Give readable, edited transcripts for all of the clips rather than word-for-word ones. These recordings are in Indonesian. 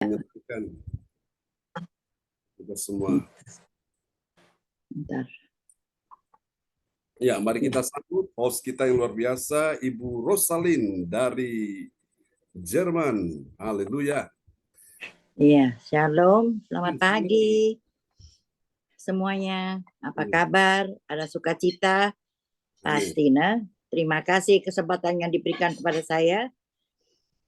menyenangkan kita semua. Bentar. Ya, mari kita sambut host kita yang luar biasa, Ibu Rosalin dari Jerman. Haleluya. Iya, shalom, selamat pagi semuanya. Apa kabar? Ada sukacita? Pasti, nah. Terima kasih kesempatan yang diberikan kepada saya.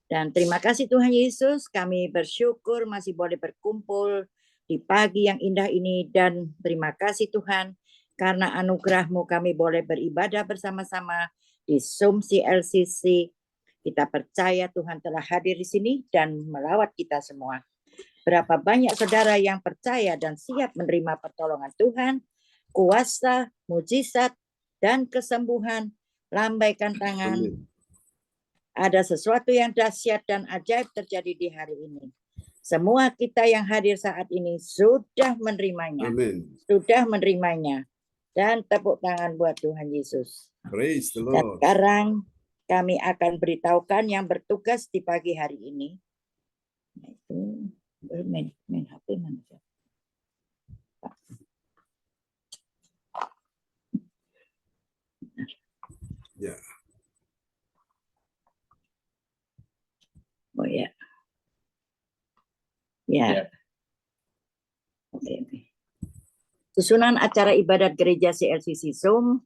Dan terima kasih Tuhan Yesus, kami bersyukur masih boleh berkumpul di pagi yang indah ini. Dan terima kasih Tuhan, karena anugerah-Mu kami boleh beribadah bersama-sama di Zoom CLCC. Kita percaya Tuhan telah hadir di sini dan melawat kita semua. Berapa banyak saudara yang percaya dan siap menerima pertolongan Tuhan, kuasa, mujizat, dan kesembuhan. Lambaikan tangan. Amin. Ada sesuatu yang dahsyat dan ajaib terjadi di hari ini. Semua kita yang hadir saat ini sudah menerimanya. Amin. Sudah menerimanya. Dan tepuk tangan buat Tuhan Yesus. Praise the Dan Lord. sekarang kami akan beritahukan yang bertugas di pagi hari ini. Main HP mana? Ya. Oh ya. Ya. Oke. Susunan acara ibadat gereja CLCC Zoom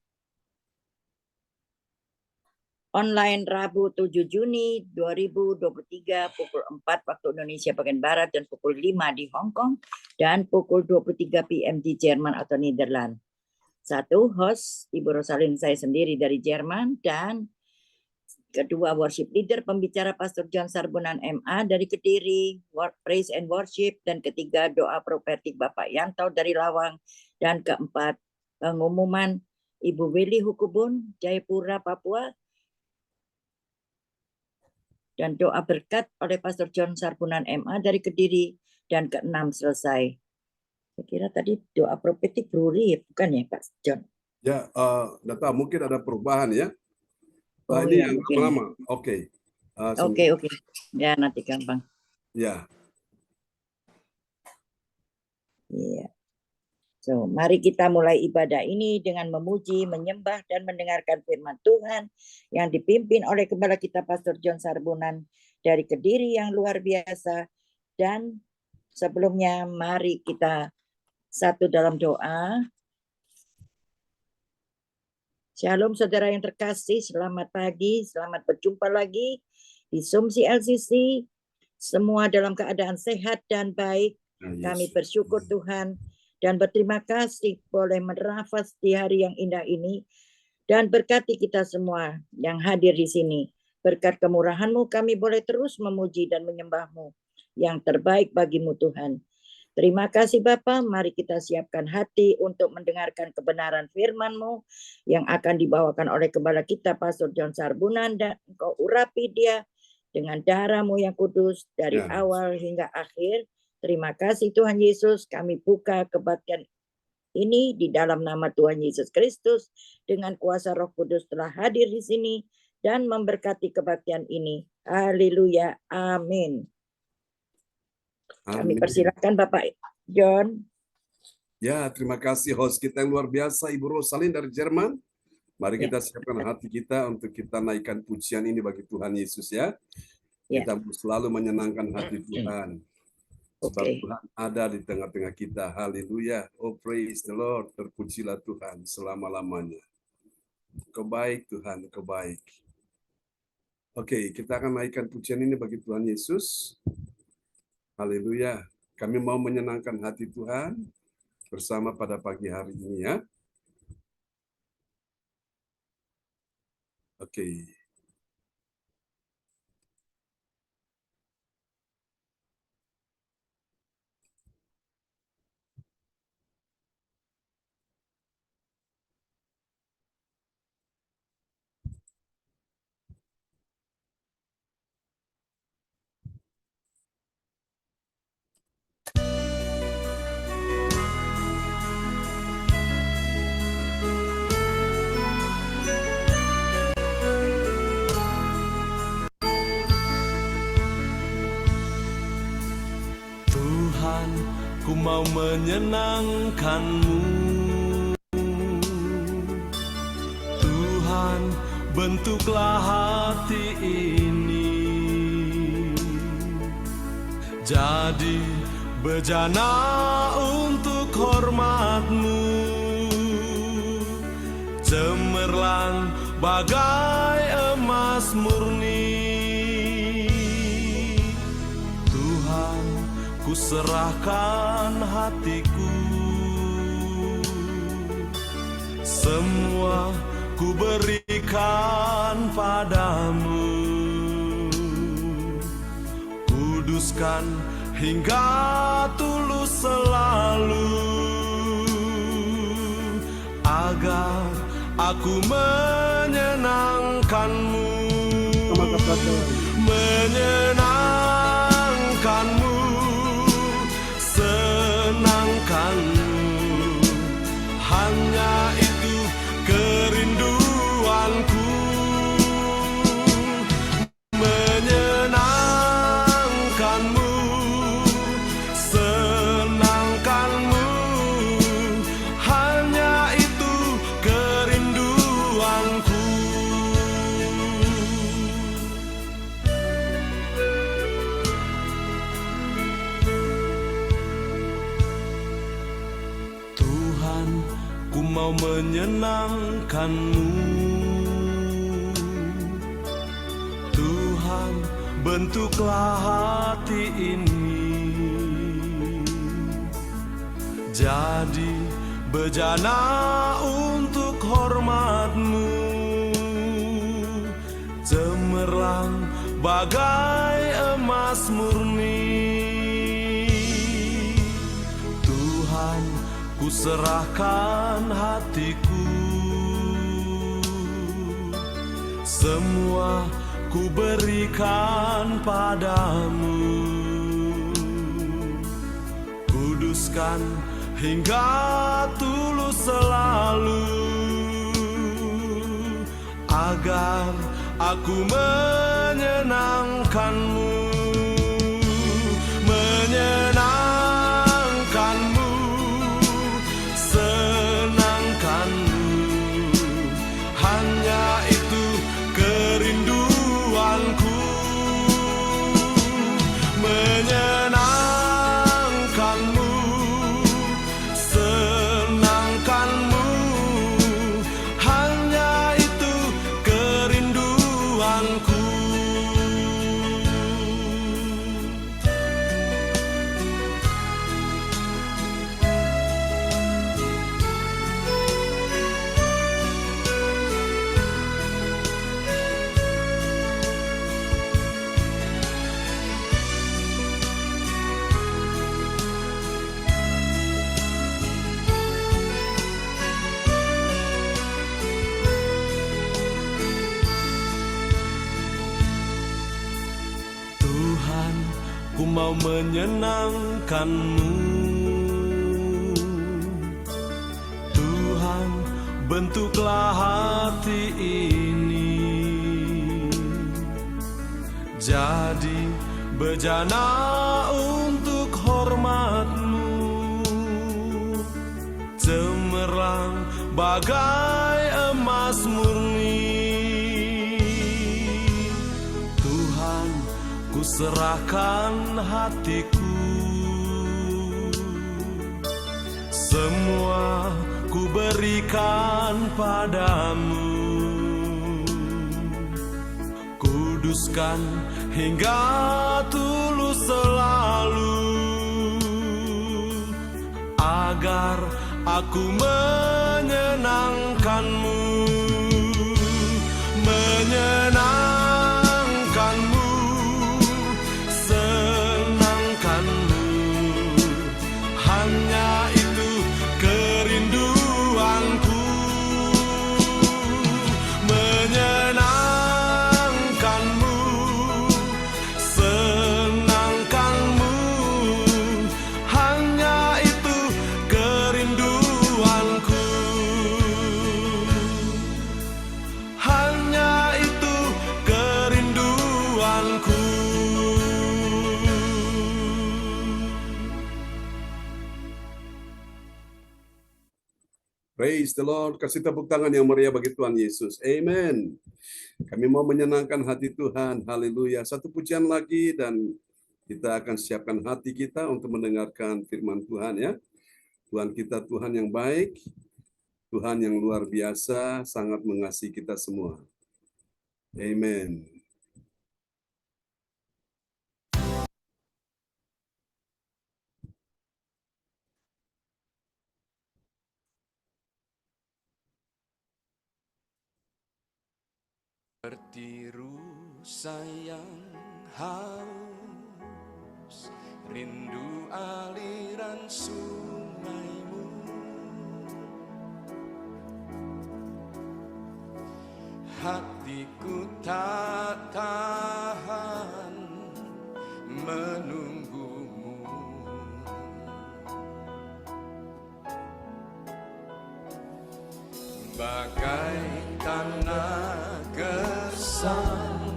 online Rabu 7 Juni 2023 pukul 4 waktu Indonesia bagian Barat dan pukul 5 di Hong Kong dan pukul 23 PM di Jerman atau Nederland. Satu, host Ibu Rosalin saya sendiri dari Jerman, dan kedua, worship leader pembicara Pastor John Sarbunan MA dari Kediri, praise and worship, dan ketiga, doa profetik Bapak Yanto dari Lawang, dan keempat, pengumuman Ibu Willy Hukubun, Jayapura, Papua, dan doa berkat oleh Pastor John Sarbunan MA dari Kediri, dan keenam selesai. Saya kira tadi doa profetik Bruri, bukan ya Pak John? Ya, data mungkin ada perubahan ya. Oh, ini ya, yang mungkin. lama. Oke. Oke. Ya, nanti gampang. Ya. Iya. So, mari kita mulai ibadah ini dengan memuji, menyembah, dan mendengarkan firman Tuhan yang dipimpin oleh Gembala kita Pastor John Sarbunan dari Kediri yang luar biasa. Dan sebelumnya mari kita satu dalam doa. Shalom saudara yang terkasih, selamat pagi, selamat berjumpa lagi di Zoom CLCC. Semua dalam keadaan sehat dan baik. Kami bersyukur Tuhan dan berterima kasih boleh menafas di hari yang indah ini. Dan berkati kita semua yang hadir di sini. Berkat kemurahan-Mu kami boleh terus memuji dan menyembah-Mu. Yang terbaik bagimu Tuhan. Terima kasih Bapa, mari kita siapkan hati untuk mendengarkan kebenaran firman-Mu yang akan dibawakan oleh Gembala kita Pastor John Sarbunan, dan Engkau urapi dia dengan darah-Mu yang kudus dari awal hingga akhir. Terima kasih Tuhan Yesus, kami buka kebaktian ini di dalam nama Tuhan Yesus Kristus, dengan kuasa Roh Kudus telah hadir di sini dan memberkati kebaktian ini. Haleluya, amin. Kami persilakan Bapak John. Ya, terima kasih host kita yang luar biasa, Ibu Rosalin dari Jerman. Mari kita siapkan hati kita untuk kita naikkan pujian ini bagi Tuhan Yesus ya. Kita selalu menyenangkan hati Tuhan. Sebab Tuhan ada di tengah-tengah kita. Haleluya. Oh, praise the Lord. Terpujilah Tuhan selama-lamanya. Kau baik Tuhan, Kau baik. Oke, kita akan naikkan pujian ini bagi Tuhan Yesus. Haleluya. Kami mau menyenangkan hati Tuhan bersama pada pagi hari ini ya. Oke. Tuhan, ku mau menyenangkan-Mu. Tuhan, bentuklah hati ini jadi bejana untuk hormat-Mu, cemerlang bagai emas murni. Tuhan, ku serahkan hatiku, semua ku berikan padamu. Kuduskan hingga tulus selalu, agar aku menyenangkan-Mu, menyenangkan-Mu, senangkan-Mu. Hanya itu kerinduanku, menyenangkan-Mu, senangkan-Mu. Hanya itu kerinduanku. Tuhan, ku mau menyenangkan-Mu. Tuhan, bentuklah hati ini jadi bejana untuk hormat-Mu, cemerlang bagai emas murni. Tuhan, ku serahkan hatiku, semua ku berikan padamu. Kuduskan hingga tulus selalu, agar aku menyenangkan-Mu, menyenangkan-Mu, senangkan-Mu. Hanya itu kerinduanku, menyenangkan-Mu, senangkan-Mu. Hanya itu kerinduanku. Tuhan, ku mau menyenangkan-Mu. Tuhan, bentuklah hati ini jadi bejana untuk hormat-Mu, cemerlang bagai emas murni. Tuhan, ku serahkan hatiku, semua ku berikan padamu. Kuduskan hingga tulus selalu, agar aku menyenangkan-Mu, menyenangkan-Mu, senangkan-Mu. Hanya itu kerinduanku, menyenangkan-Mu, senangkan-Mu. Hanya itu kerinduanku. Praise the Lord. Kasih tepuk tangan yang meriah bagi Tuhan Yesus. Amen. Kami mau menyenangkan hati Tuhan. Haleluya. Satu pujian lagi dan kita akan siapkan hati kita untuk mendengarkan firman Tuhan ya. Tuhan kita Tuhan yang baik, Tuhan yang luar biasa, sangat mengasihi kita semua. Amen. Seperti rusa yang haus, rindu aliran sungaimu. Hatiku tak tahan menunggumu. Bagai tanah gersang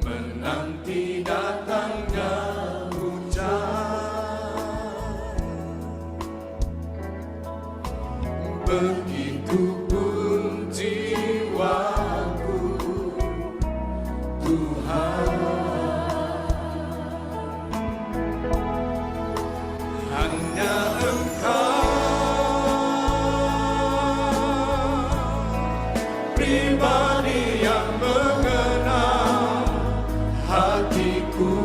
menanti datangnya hujan, begitu pun jiwaku Tuhan, hanya Engkau pribadi yang mengenal hatiku,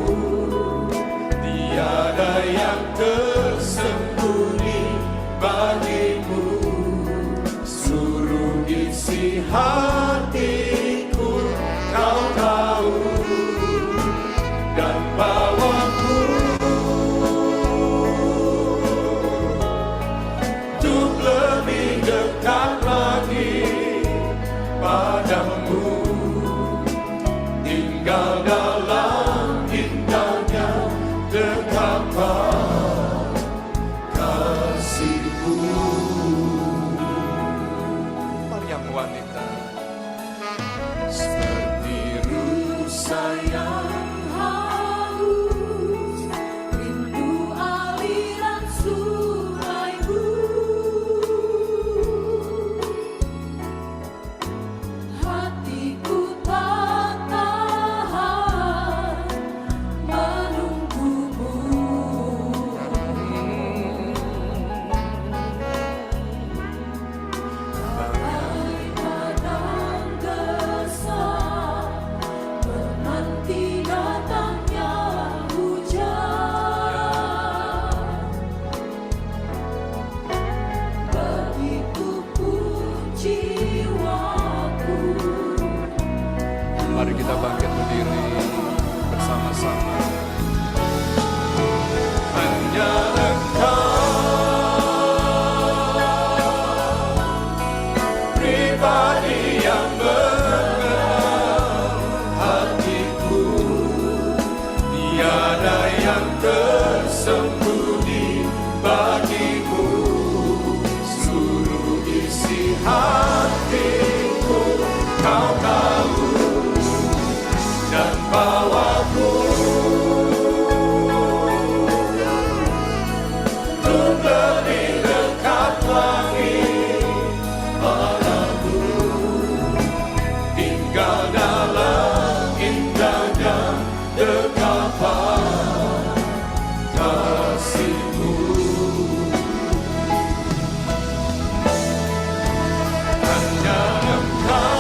tiada yang tersembunyi bagimu, seluruh isi hatiku Kau tahu, dan bawaku untuk lebih dekat lagi padamu, tinggal dalam indahnya dekapan kasih-Mu. Maryam wanita seperti rusa yang haus, rindu aliran sungaimu. Hatiku tak tahan menunggumu. Bagai padang gersang menanti datangnya hujan, begitu pun jiwaku. Mari kita bangkit berdiri bersama-sama. Hanya Engkau pribadi yang mengenal hatiku, tiada yang tersembunyi bagimu, seluruh isi hatiku Kau tahu, dan bawaku untuk lebih dekat lagi padamu, tinggal dalam indahnya dekapan kasih-Mu. Hanya Engkau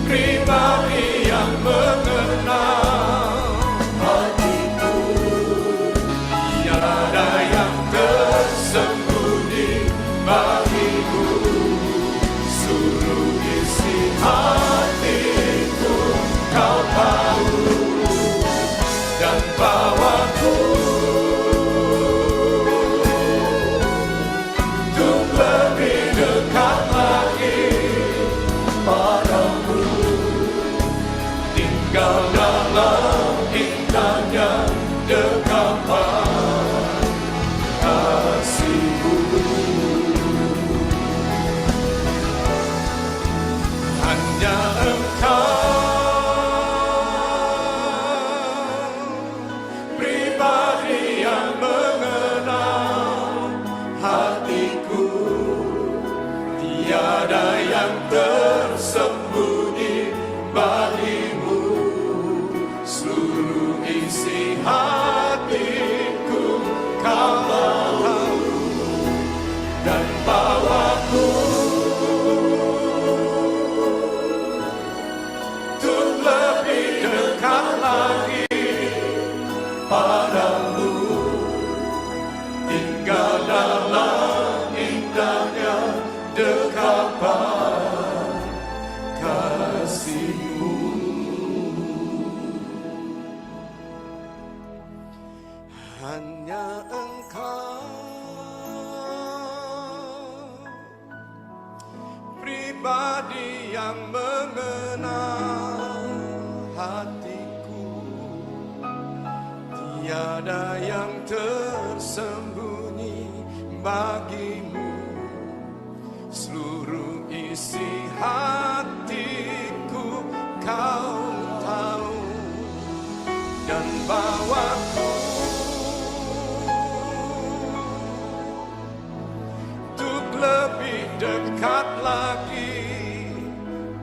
pribadi yang mengenal hatiku, tiada yang tersembunyi bagimu, seluruh isi hatiku Kau tahu, yang tersembunyi bagimu, seluruh isi hatiku kau tahu, dan bawaku untuk lebih dekat lagi padamu, tinggal dalam indahnya dekapan kasih-Mu. Hanya Engkau pribadi yang mengenal hatiku, tiada yang tersembunyi bagimu, seluruh isi hatiku kau tahu, dan bawaku untuk lebih dekat lagi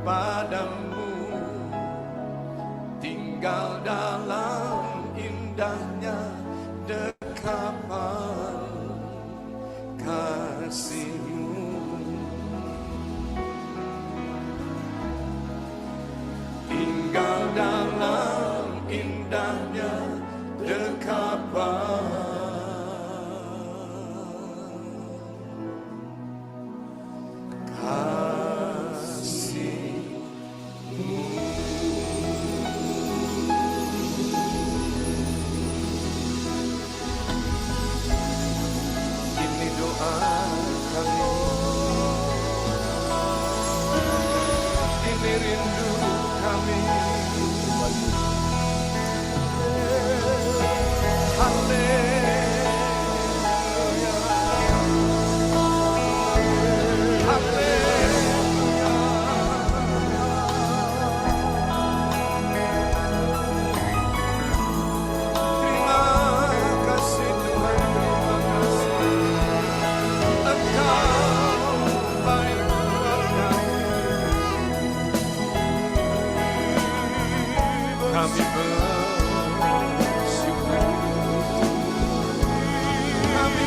padamu, tinggal dalam indahnya dekapan kasih-Mu. Tinggal dalam indahnya dekapan kasih-Mu. Ini doa kami, ini rindu kami. Haleluya, haleluya. Terima kasih Tuhan, terima kasih. Engkau baik buat kami. Kami bersyukur, kami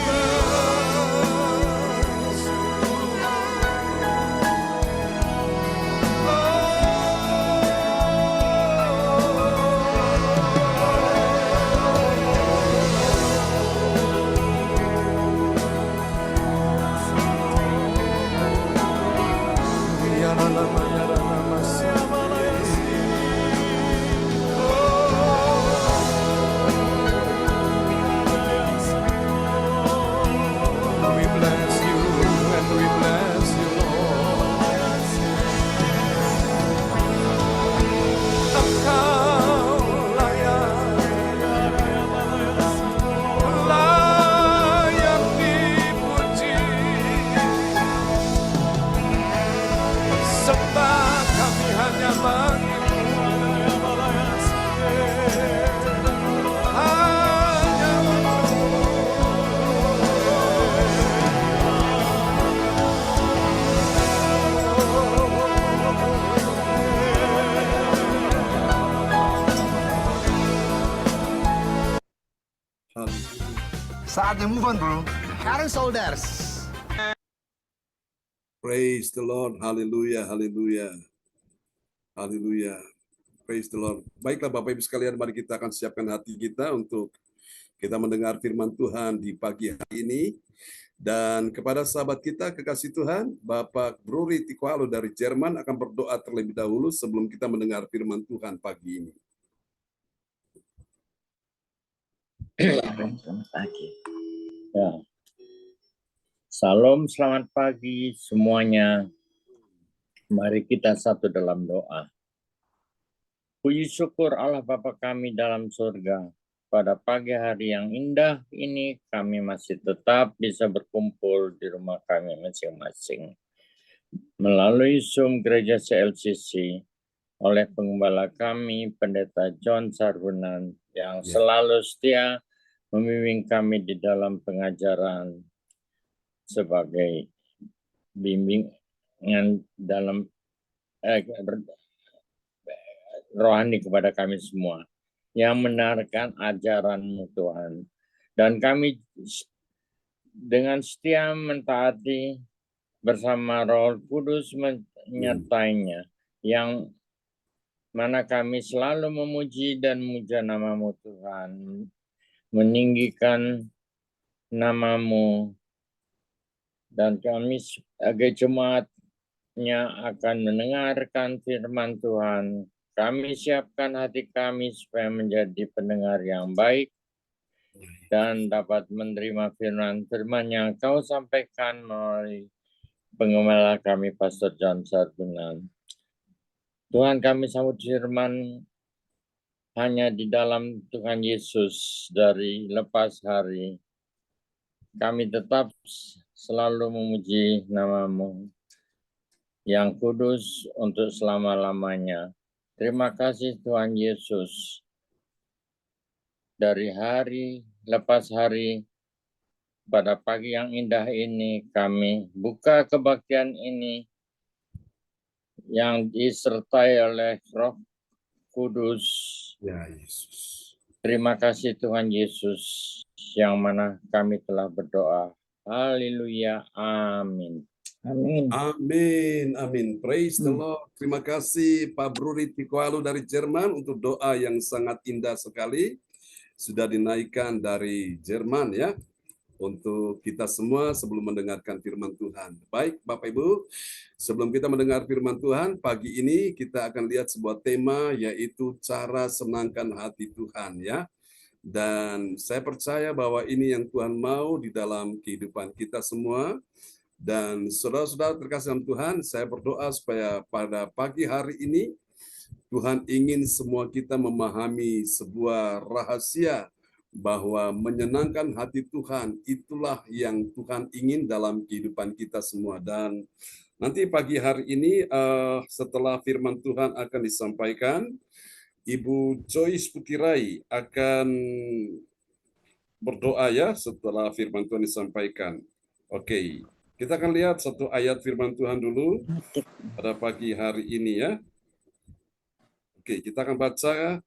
we bless you and we bless you, Lord. Engkau layak dipuji, sembah kami hanya bagi-Mu, hanya Saatnya move on, bro. Karen Solders. Praise the Lord. Haleluya, haleluya. Haleluya. Praise the Lord. Baiklah Bapak Ibu sekalian, mari kita akan siapkan hati kita untuk kita mendengar firman Tuhan di pagi hari ini. Dan kepada sahabat kita kekasih Tuhan, Bapak Bruri Tikualo dari Jerman akan berdoa terlebih dahulu sebelum kita mendengar firman Tuhan pagi ini. Selamat pagi. Ya. Salam, selamat pagi semuanya. Mari kita satu dalam doa. Puji syukur Allah Bapa kami dalam surga. Pada pagi hari yang indah ini kami masih tetap bisa berkumpul di rumah kami masing-masing. Melalui Zoom Gereja CLCC oleh pengembala kami, Pendeta John Sarhunan, yang selalu setia membimbing kami di dalam pengajaran sebagai dalam rohani kepada kami semua yang mendengarkan ajaran-Mu Tuhan. Dan kami dengan setia mentaati bersama Roh Kudus menyertainya, yang mana kami selalu memuji dan memuja nama-Mu Tuhan, meninggikan nama-Mu, dan kami sebagai jemaatnya akan mendengarkan firman Tuhan. Kami siapkan hati kami supaya menjadi pendengar yang baik dan dapat menerima firman-firman yang Kau sampaikan melalui penggembala kami, Pastor John Sarbunan. Tuhan, kami sambut firman hanya di dalam Tuhan Yesus dari lepas hari. Kami tetap selalu memuji nama-Mu yang kudus untuk selama-lamanya. Terima kasih Tuhan Yesus. Dari hari lepas hari, pada pagi yang indah ini kami buka kebaktian ini yang disertai oleh Roh Kudus. Ya Yesus. Terima kasih Tuhan Yesus, yang mana kami telah berdoa. Haleluya, amin. Amin. Amin, amin. Praise the Lord. Terima kasih Pak Bruri Tikoalu dari Jerman untuk doa yang sangat indah sekali. Sudah dinaikkan dari Jerman ya. Untuk kita semua sebelum mendengarkan firman Tuhan. Baik Bapak Ibu, sebelum kita mendengar firman Tuhan, pagi ini kita akan lihat sebuah tema, yaitu cara senangkan hati Tuhan ya. Dan saya percaya bahwa ini yang Tuhan mau di dalam kehidupan kita semua. Dan saudara-saudara terkasih dalam Tuhan, saya berdoa supaya pada pagi hari ini Tuhan ingin semua kita memahami sebuah rahasia bahwa menyenangkan hati Tuhan itulah yang Tuhan ingin dalam kehidupan kita semua. Dan nanti pagi hari ini setelah firman Tuhan akan disampaikan, Ibu Joyce Putirai akan berdoa ya setelah firman Tuhan disampaikan. Oke, kita akan lihat satu ayat firman Tuhan dulu pada pagi hari ini ya. Oke, kita akan baca.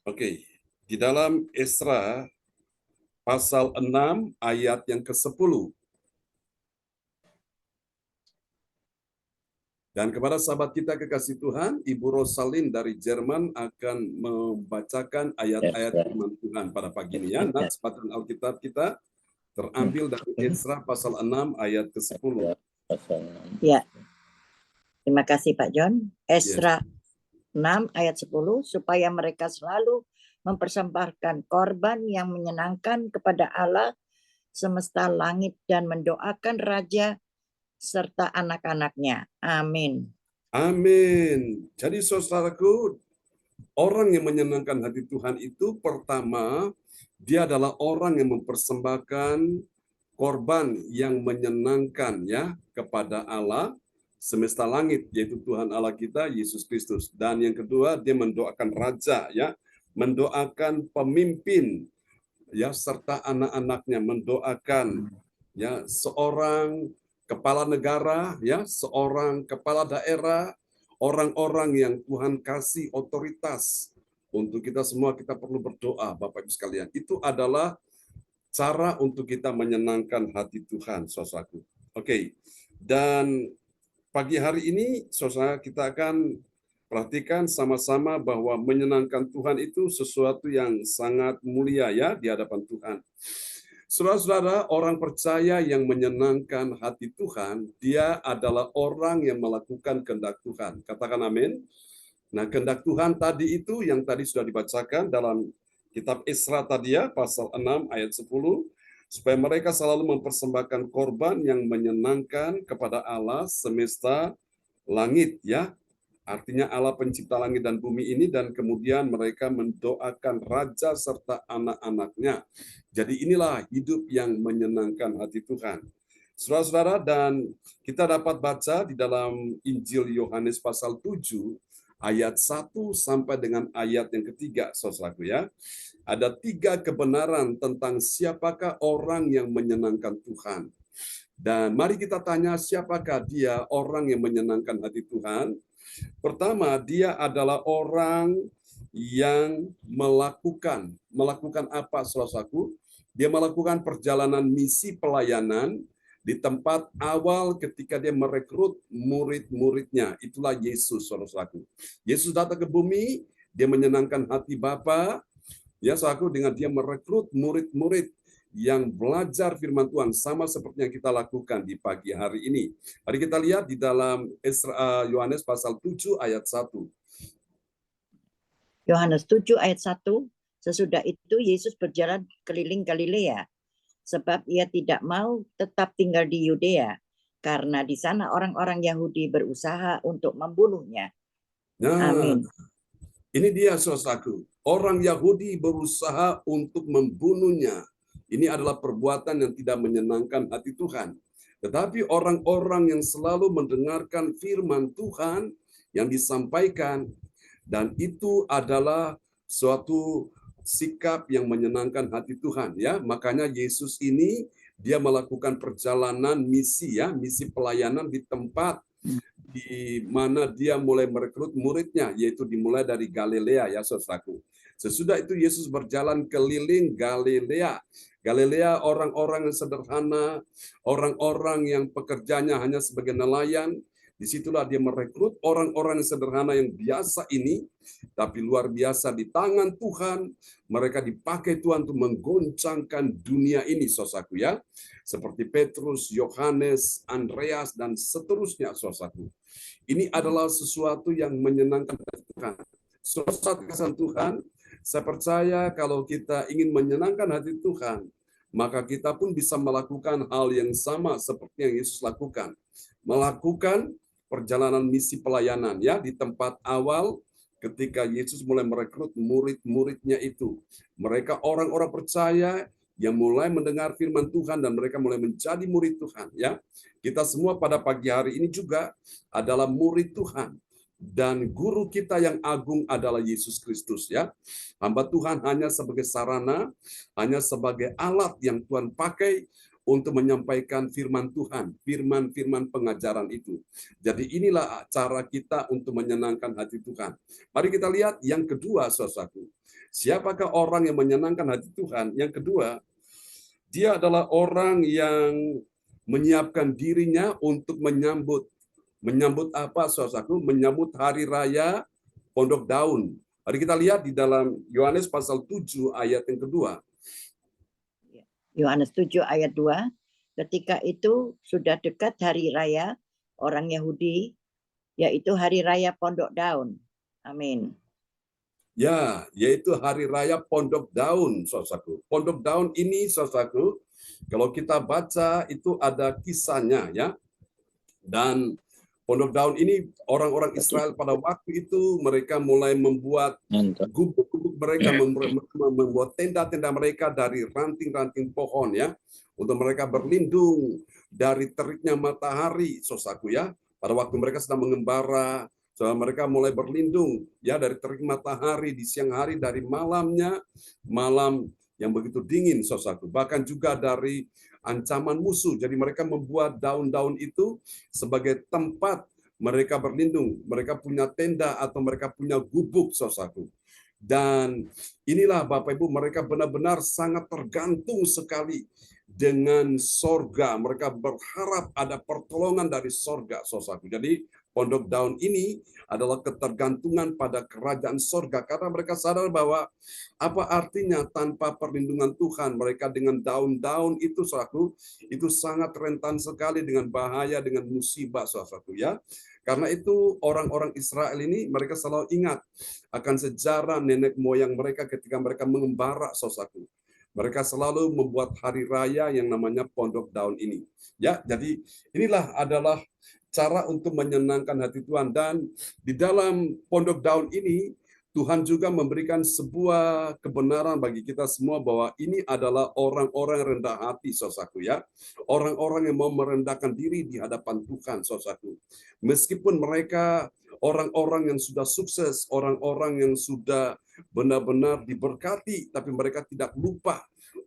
Oke, di dalam Esra pasal 6 ayat yang ke-10. Dan kepada sahabat kita kekasih Tuhan, Ibu Rosalin dari Jerman akan membacakan ayat-ayat firman Tuhan pada pagi ini ya. Nats bacaan Alkitab kita terambil dari Esra pasal 6 ayat ke-10. Ya. Terima kasih Pak John. Esra 6 ayat 10, supaya mereka selalu mempersembahkan korban yang menyenangkan kepada Allah semesta langit dan mendoakan raja serta anak-anaknya. Amin. Amin. Jadi saudaraku, orang yang menyenangkan hati Tuhan itu pertama, dia adalah orang yang mempersembahkan korban yang menyenangkan ya kepada Allah semesta langit, yaitu Tuhan Allah kita Yesus Kristus. Dan yang kedua, dia mendoakan raja ya, mendoakan pemimpin ya serta anak-anaknya, mendoakan ya seorang kepala negara ya, seorang kepala daerah, orang-orang yang Tuhan kasih otoritas. Untuk kita semua kita perlu berdoa Bapak Ibu sekalian. Itu adalah cara untuk kita menyenangkan hati Tuhan, saudaraku. Oke. Dan pagi hari ini, saudara, kita akan perhatikan sama-sama bahwa menyenangkan Tuhan itu sesuatu yang sangat mulia ya di hadapan Tuhan. Saudara-saudara, orang percaya yang menyenangkan hati Tuhan, dia adalah orang yang melakukan kehendak Tuhan. Katakan amin. Nah, kehendak Tuhan tadi itu yang tadi sudah dibacakan dalam kitab Esra tadi ya, pasal 6 ayat 10. Supaya mereka selalu mempersembahkan korban yang menyenangkan kepada Allah semesta langit ya. Artinya Allah pencipta langit dan bumi ini, dan kemudian mereka mendoakan raja serta anak-anaknya. Jadi inilah hidup yang menyenangkan hati Tuhan. Saudara-saudara, dan kita dapat baca di dalam Injil Yohanes pasal 7 ayat 1 sampai dengan ayat yang ketiga, saudaraku ya. Ada 3 kebenaran tentang siapakah orang yang menyenangkan Tuhan. Dan mari kita tanya siapakah dia orang yang menyenangkan hati Tuhan. Pertama, dia adalah orang yang melakukan apa, saudaraku? Dia melakukan perjalanan misi pelayanan di tempat awal ketika dia merekrut murid-muridnya. Itulah Yesus, saudaraku. Yesus datang ke bumi, dia menyenangkan hati Bapa, ya saudaraku, dengan dia merekrut murid-murid yang belajar firman Tuhan sama seperti yang kita lakukan di pagi hari ini. Mari kita lihat di dalam Yohanes pasal 7 ayat 1. Yohanes 7 ayat 1, sesudah itu Yesus berjalan keliling Galilea, sebab ia tidak mau tetap tinggal di Yudea, karena di sana orang-orang Yahudi berusaha untuk membunuhnya. Nah, Amin. ini dia saudaraku, orang Yahudi berusaha untuk membunuhnya. Ini adalah perbuatan yang tidak menyenangkan hati Tuhan. Tetapi orang-orang yang selalu mendengarkan firman Tuhan yang disampaikan, dan itu adalah suatu sikap yang menyenangkan hati Tuhan, ya. Makanya Yesus ini dia melakukan perjalanan misi, ya, misi pelayanan di tempat di mana dia mulai merekrut muridnya, yaitu dimulai dari Galilea, ya saudaraku. Sesudah itu Yesus berjalan keliling Galilea. Galilea orang-orang yang sederhana, orang-orang yang pekerjaannya hanya sebagai nelayan. Disitulah dia merekrut orang-orang yang sederhana yang biasa ini, tapi luar biasa di tangan Tuhan. Mereka dipakai Tuhan untuk menggoncangkan dunia ini, saudaraku, ya. Seperti Petrus, Yohanes, Andreas, dan seterusnya, saudaraku. Ini adalah sesuatu yang menyenangkan Tuhan. Suatu kesan Tuhan, saya percaya kalau kita ingin menyenangkan hati Tuhan, maka kita pun bisa melakukan hal yang sama seperti yang Yesus lakukan. Melakukan perjalanan misi pelayanan, ya, di tempat awal ketika Yesus mulai merekrut murid-muridnya itu. Mereka orang-orang percaya yang mulai mendengar firman Tuhan dan mereka mulai menjadi murid Tuhan, ya. Kita semua pada pagi hari ini juga adalah murid Tuhan. Dan guru kita yang agung adalah Yesus Kristus, ya. Hamba Tuhan hanya sebagai sarana, hanya sebagai alat yang Tuhan pakai untuk menyampaikan firman Tuhan, firman-firman pengajaran itu. Jadi inilah cara kita untuk menyenangkan hati Tuhan. Mari kita lihat yang kedua, saudaraku. Siapakah orang yang menyenangkan hati Tuhan? Yang kedua, dia adalah orang yang menyiapkan dirinya untuk menyambut apa, saudaraku? Menyambut hari raya Pondok Daun. Mari kita lihat di dalam Yohanes pasal 7 ayat yang kedua. Yohanes 7 ayat 2, ketika itu sudah dekat hari raya orang Yahudi, yaitu hari raya Pondok Daun. Amin. Ya, yaitu hari raya Pondok Daun, saudaraku. Pondok Daun ini, saudaraku, kalau kita baca itu ada kisahnya, ya. Dan Pondok Daun ini orang-orang Israel pada waktu itu mereka mulai membuat gubuk-gubuk mereka, membuat tenda-tenda mereka dari ranting-ranting pohon, ya, untuk mereka berlindung dari teriknya matahari, saudaraku, ya. Pada waktu mereka sedang mengembara, mereka mulai berlindung, ya, dari terik matahari di siang hari, dari malam yang begitu dingin, saudaraku. Bahkan juga dari ancaman musuh. Jadi mereka membuat daun-daun itu sebagai tempat mereka berlindung. Mereka punya tenda atau mereka punya gubuk, saudaraku. Dan inilah Bapak Ibu, mereka benar-benar sangat tergantung sekali dengan sorga. Mereka berharap ada pertolongan dari sorga, saudaraku. Jadi Pondok Daun ini adalah ketergantungan pada kerajaan sorga, karena mereka sadar bahwa apa artinya tanpa perlindungan Tuhan. Mereka dengan daun-daun itu, saudaraku, itu sangat rentan sekali dengan bahaya, dengan musibah, saudaraku, ya. Karena itu orang-orang Israel ini mereka selalu ingat akan sejarah nenek moyang mereka ketika mereka mengembara, saudaraku. Mereka selalu membuat hari raya yang namanya Pondok Daun ini. Ya, jadi inilah adalah cara untuk menyenangkan hati Tuhan. Dan di dalam Pondok Daun ini Tuhan juga memberikan sebuah kebenaran bagi kita semua bahwa ini adalah orang-orang yang rendah hati, saudaraku, ya. Orang-orang yang mau merendahkan diri di hadapan Tuhan, saudaraku. Meskipun mereka orang-orang yang sudah sukses, orang-orang yang sudah benar-benar diberkati, tapi mereka tidak lupa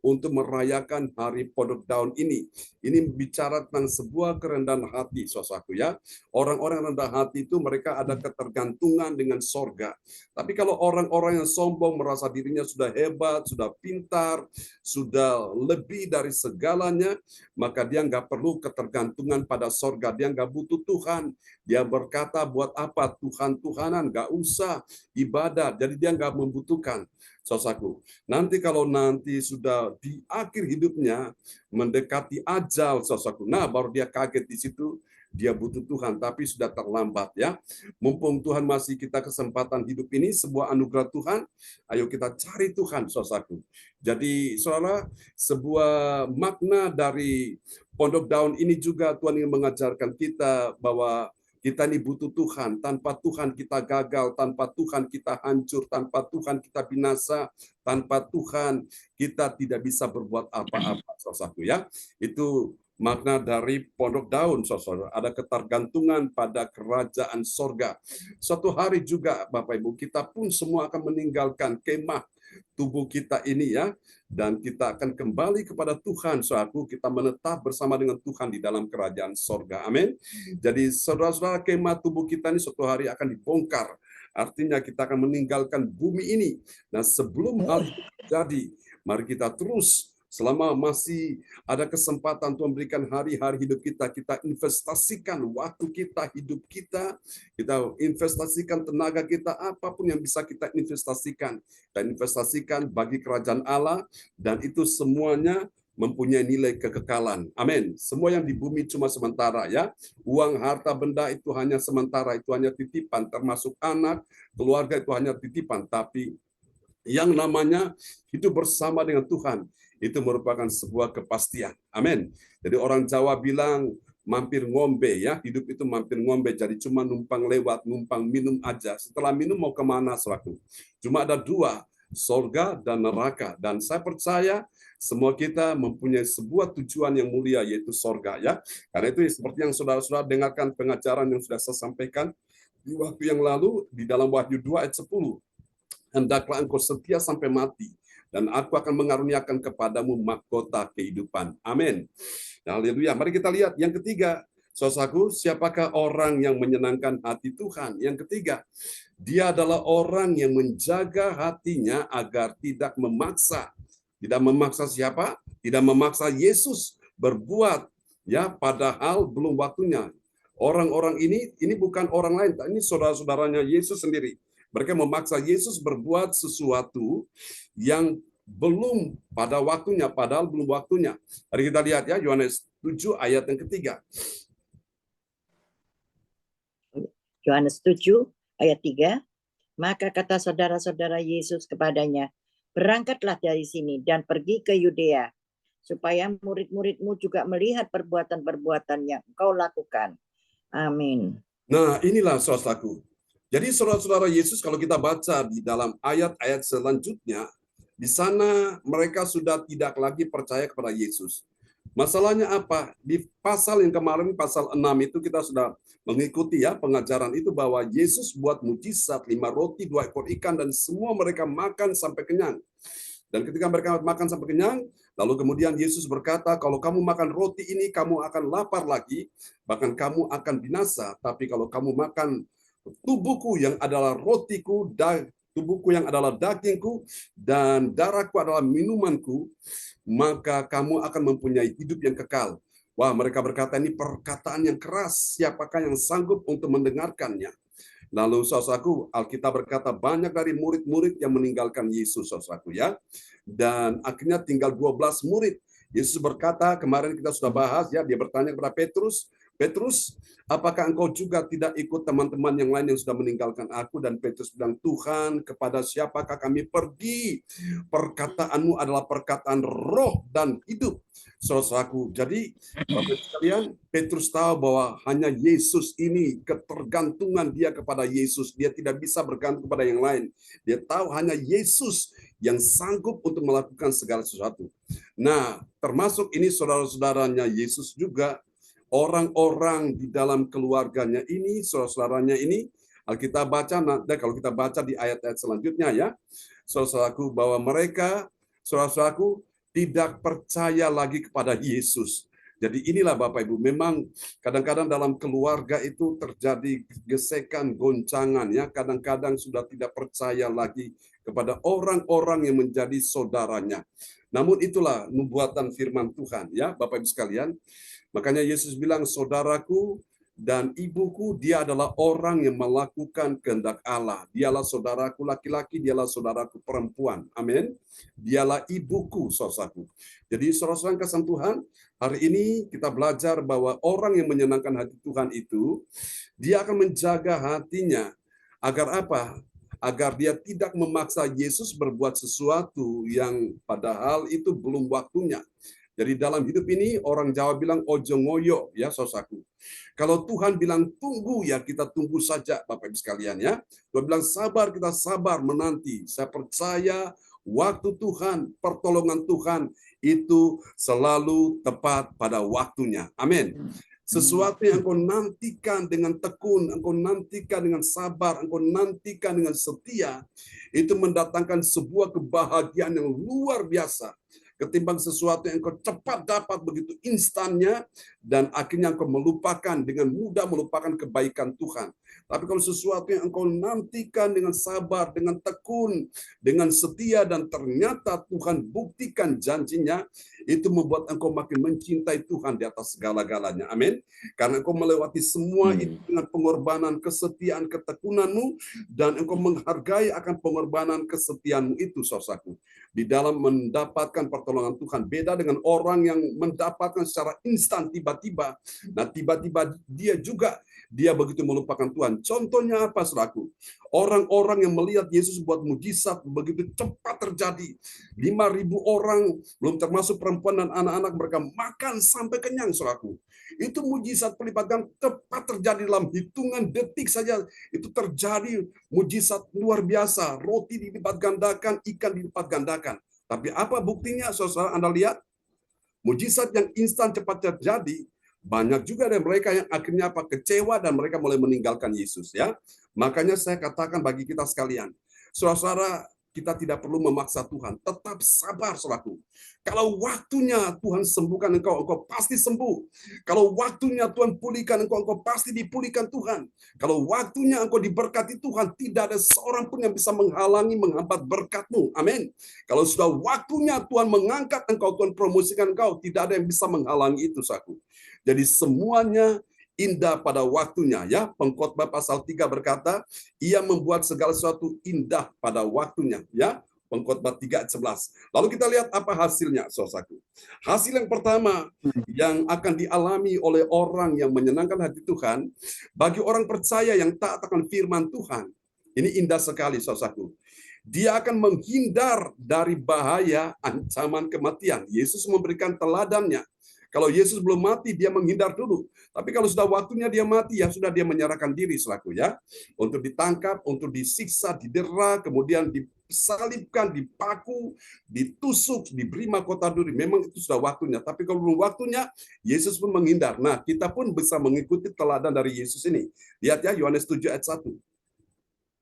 untuk merayakan hari Pondok Daun ini. Ini bicara tentang sebuah kerendahan hati, saudaraku ya. Orang-orang rendah hati itu mereka ada ketergantungan dengan sorga. Tapi kalau orang-orang yang sombong merasa dirinya sudah hebat, sudah pintar, sudah lebih dari segalanya, maka dia nggak perlu ketergantungan pada sorga. Dia nggak butuh Tuhan. Dia berkata, buat apa Tuhan-Tuhanan, nggak usah ibadat. Jadi dia nggak membutuhkan. Saudaraku, nanti kalau nanti sudah di akhir hidupnya mendekati ajal, saudaraku, nah baru dia kaget di situ, dia butuh Tuhan, tapi sudah terlambat ya. Mumpung Tuhan masih kita kesempatan hidup ini, sebuah anugerah Tuhan, ayo kita cari Tuhan, saudaraku. Jadi saudara, sebuah makna dari Pondok Daun ini juga Tuhan ingin mengajarkan kita bahwa kita ini butuh Tuhan. Tanpa Tuhan kita gagal, tanpa Tuhan kita hancur, tanpa Tuhan kita binasa, tanpa Tuhan kita tidak bisa berbuat apa-apa, saudaraku ya. Itu makna dari Pondok Daun, saudara. Ada ketergantungan pada kerajaan sorga. Suatu hari juga, Bapak Ibu, kita pun semua akan meninggalkan kemah tubuh kita ini ya, dan kita akan kembali kepada Tuhan. Suatu kita menetap bersama dengan Tuhan di dalam kerajaan sorga. Amin. Jadi saudara-saudara, kemah tubuh kita ini suatu hari akan dibongkar. Artinya kita akan meninggalkan bumi ini. Nah sebelum hal itu terjadi, mari kita terus selama masih ada kesempatan Tuhan berikan hari-hari hidup kita, kita investasikan waktu kita, hidup kita investasikan tenaga kita, apapun yang bisa kita investasikan. Dan investasikan bagi kerajaan Allah, dan itu semuanya mempunyai nilai kekekalan. Amin. Semua yang di bumi cuma sementara ya. Uang, harta, benda itu hanya sementara, itu hanya titipan, termasuk anak, keluarga itu hanya titipan. Tapi yang namanya hidup bersama dengan Tuhan, itu merupakan sebuah kepastian. Amin. Jadi orang Jawa bilang mampir ngombe ya, hidup itu mampir ngombe, jadi cuma numpang lewat, numpang minum aja. Setelah minum mau kemana, saudaraku? Cuma ada dua, sorga dan neraka. Dan saya percaya semua kita mempunyai sebuah tujuan yang mulia, yaitu sorga ya. Karena itu seperti yang saudara-saudara dengarkan pengajaran yang sudah saya sampaikan di waktu yang lalu di dalam Wahyu 2 ayat 10. Hendaklah engkau setia sampai mati, dan aku akan mengaruniakan kepadamu mahkota kehidupan. Amin. Haleluya. Mari kita lihat yang ketiga. Saudaraku, siapakah orang yang menyenangkan hati Tuhan? Yang ketiga, dia adalah orang yang menjaga hatinya agar tidak memaksa. Tidak memaksa siapa? Tidak memaksa Yesus berbuat ya padahal belum waktunya. Orang-orang ini bukan orang lain, ini saudara-saudaranya Yesus sendiri. Mereka memaksa Yesus berbuat sesuatu yang belum pada waktunya, padahal belum waktunya. Mari kita lihat ya, Yohanes 7 ayat yang ketiga. Yohanes 7 ayat 3. Maka kata saudara-saudara Yesus kepadanya, berangkatlah dari sini dan pergi ke Yudea, supaya murid-muridmu juga melihat perbuatan-perbuatan yang engkau lakukan. Amin. Nah, inilah saudaraku. Jadi saudara-saudara Yesus, kalau kita baca di dalam ayat-ayat selanjutnya, di sana mereka sudah tidak lagi percaya kepada Yesus. Masalahnya apa? Di pasal yang kemarin, pasal 6 itu kita sudah mengikuti ya pengajaran itu bahwa Yesus buat mujizat 5 roti, 2 ekor ikan, dan semua mereka makan sampai kenyang. Dan ketika mereka makan sampai kenyang, lalu kemudian Yesus berkata, kalau kamu makan roti ini, kamu akan lapar lagi, bahkan kamu akan binasa. Tapi kalau kamu makan tubuhku yang adalah rotiku, tubuhku yang adalah dagingku, dan darahku adalah minumanku, maka kamu akan mempunyai hidup yang kekal. Wah, mereka berkata, ini perkataan yang keras, siapakah yang sanggup untuk mendengarkannya? Lalu saudaraku, Alkitab berkata banyak dari murid-murid yang meninggalkan Yesus, saudaraku ya. Dan akhirnya tinggal 12 murid. Yesus berkata, kemarin kita sudah bahas ya, dia bertanya kepada Petrus, Petrus, apakah engkau juga tidak ikut teman-teman yang lain yang sudah meninggalkan aku? Dan Petrus bilang, Tuhan, kepada siapakah kami pergi? Perkataanmu adalah perkataan roh dan hidup. Saudaraku, jadi Bapak sekalian, Petrus tahu bahwa hanya Yesus ini, ketergantungan dia kepada Yesus. Dia tidak bisa bergantung kepada yang lain. Dia tahu hanya Yesus yang sanggup untuk melakukan segala sesuatu. Nah, termasuk ini saudara-saudaranya Yesus juga, orang-orang di dalam keluarganya ini, saudara-saudaranya ini, Alkitab baca, dan kalau kita baca di ayat-ayat selanjutnya ya, saudaraku, bahwa mereka, saudaraku, tidak percaya lagi kepada Yesus. Jadi inilah Bapak Ibu, memang kadang-kadang dalam keluarga itu terjadi gesekan, goncangan, ya. Kadang-kadang sudah tidak percaya lagi kepada orang-orang yang menjadi saudaranya. Namun itulah nubuatan firman Tuhan, ya Bapak Ibu sekalian. Makanya Yesus bilang, saudaraku dan ibuku, dia adalah orang yang melakukan kehendak Allah. Dialah saudaraku laki-laki, dialah saudaraku perempuan. Amin. Dialah ibuku, saudaraku. Jadi saudara-saudara kasih Tuhan, hari ini kita belajar bahwa orang yang menyenangkan hati Tuhan itu, dia akan menjaga hatinya. Agar apa? Agar dia tidak memaksa Yesus berbuat sesuatu yang padahal itu belum waktunya. Jadi dalam hidup ini orang Jawa bilang ojo ngoyo, ya saudaraku. Kalau Tuhan bilang tunggu, ya kita tunggu saja Bapak Ibu sekalian, ya. Tuhan bilang sabar, kita sabar menanti. Saya percaya waktu Tuhan, pertolongan Tuhan itu selalu tepat pada waktunya. Amin. Sesuatu yang engkau nantikan dengan tekun, engkau nantikan dengan sabar, engkau nantikan dengan setia, itu mendatangkan sebuah kebahagiaan yang luar biasa. Ketimbang sesuatu yang engkau cepat dapat begitu instannya, dan akhirnya engkau melupakan, dengan mudah melupakan kebaikan Tuhan. Tapi kalau sesuatu yang engkau nantikan dengan sabar, dengan tekun, dengan setia, dan ternyata Tuhan buktikan janjinya, itu membuat engkau makin mencintai Tuhan di atas segala-galanya. Amin. Karena engkau melewati semua itu dengan pengorbanan, kesetiaan, ketekunanmu, dan engkau menghargai akan pengorbanan kesetiaanmu itu, saudaraku. Di dalam mendapatkan pertolongan Tuhan. Beda dengan orang yang mendapatkan secara instan tiba-tiba. Nah, tiba-tiba dia begitu melupakan Tuhan. Contohnya apa, saudaraku? Orang-orang yang melihat Yesus buat mujizat begitu cepat terjadi. 5.000 orang, belum termasuk perempuan dan anak-anak, mereka makan sampai kenyang, saudaraku. Itu mujizat pelipat ganda cepat terjadi dalam hitungan detik saja. Itu terjadi mujizat luar biasa. Roti dilipat gandakan, ikan dilipat gandakan. Tapi apa buktinya, saudara? Anda lihat, mujizat yang instan cepat terjadi. Banyak juga dari mereka yang akhirnya kecewa dan mereka mulai meninggalkan Yesus, ya. Makanya saya katakan bagi kita sekalian, saudara-saudara, kita tidak perlu memaksa Tuhan. Tetap sabar, saudaraku. Kalau waktunya Tuhan sembuhkan engkau, engkau pasti sembuh. Kalau waktunya Tuhan pulihkan engkau, engkau pasti dipulihkan Tuhan. Kalau waktunya engkau diberkati Tuhan, tidak ada seorang pun yang bisa menghalangi, menghambat berkatmu. Amin. Kalau sudah waktunya Tuhan mengangkat engkau, Tuhan promosikan engkau, tidak ada yang bisa menghalangi itu, saudaraku. Jadi semuanya indah pada waktunya, ya. Pengkhotbah pasal 3 berkata, ia membuat segala sesuatu indah pada waktunya, ya. Pengkhotbah 3 ayat 11. Lalu kita lihat apa hasilnya, saudaraku. Hasil yang pertama yang akan dialami oleh orang yang menyenangkan hati Tuhan, bagi orang percaya yang taat akan firman Tuhan, ini indah sekali, saudaraku. Dia akan menghindar dari bahaya ancaman kematian. Yesus memberikan teladannya. Kalau Yesus belum mati, dia menghindar dulu. Tapi kalau sudah waktunya dia mati, ya sudah dia menyerahkan diri, selaku, ya. Untuk ditangkap, untuk disiksa, didera, kemudian disalibkan, dipaku, ditusuk, diberi mahkota duri. Memang itu sudah waktunya. Tapi kalau belum waktunya, Yesus pun menghindar. Nah, kita pun bisa mengikuti teladan dari Yesus ini. Lihat ya, Yohanes 7 ayat 1.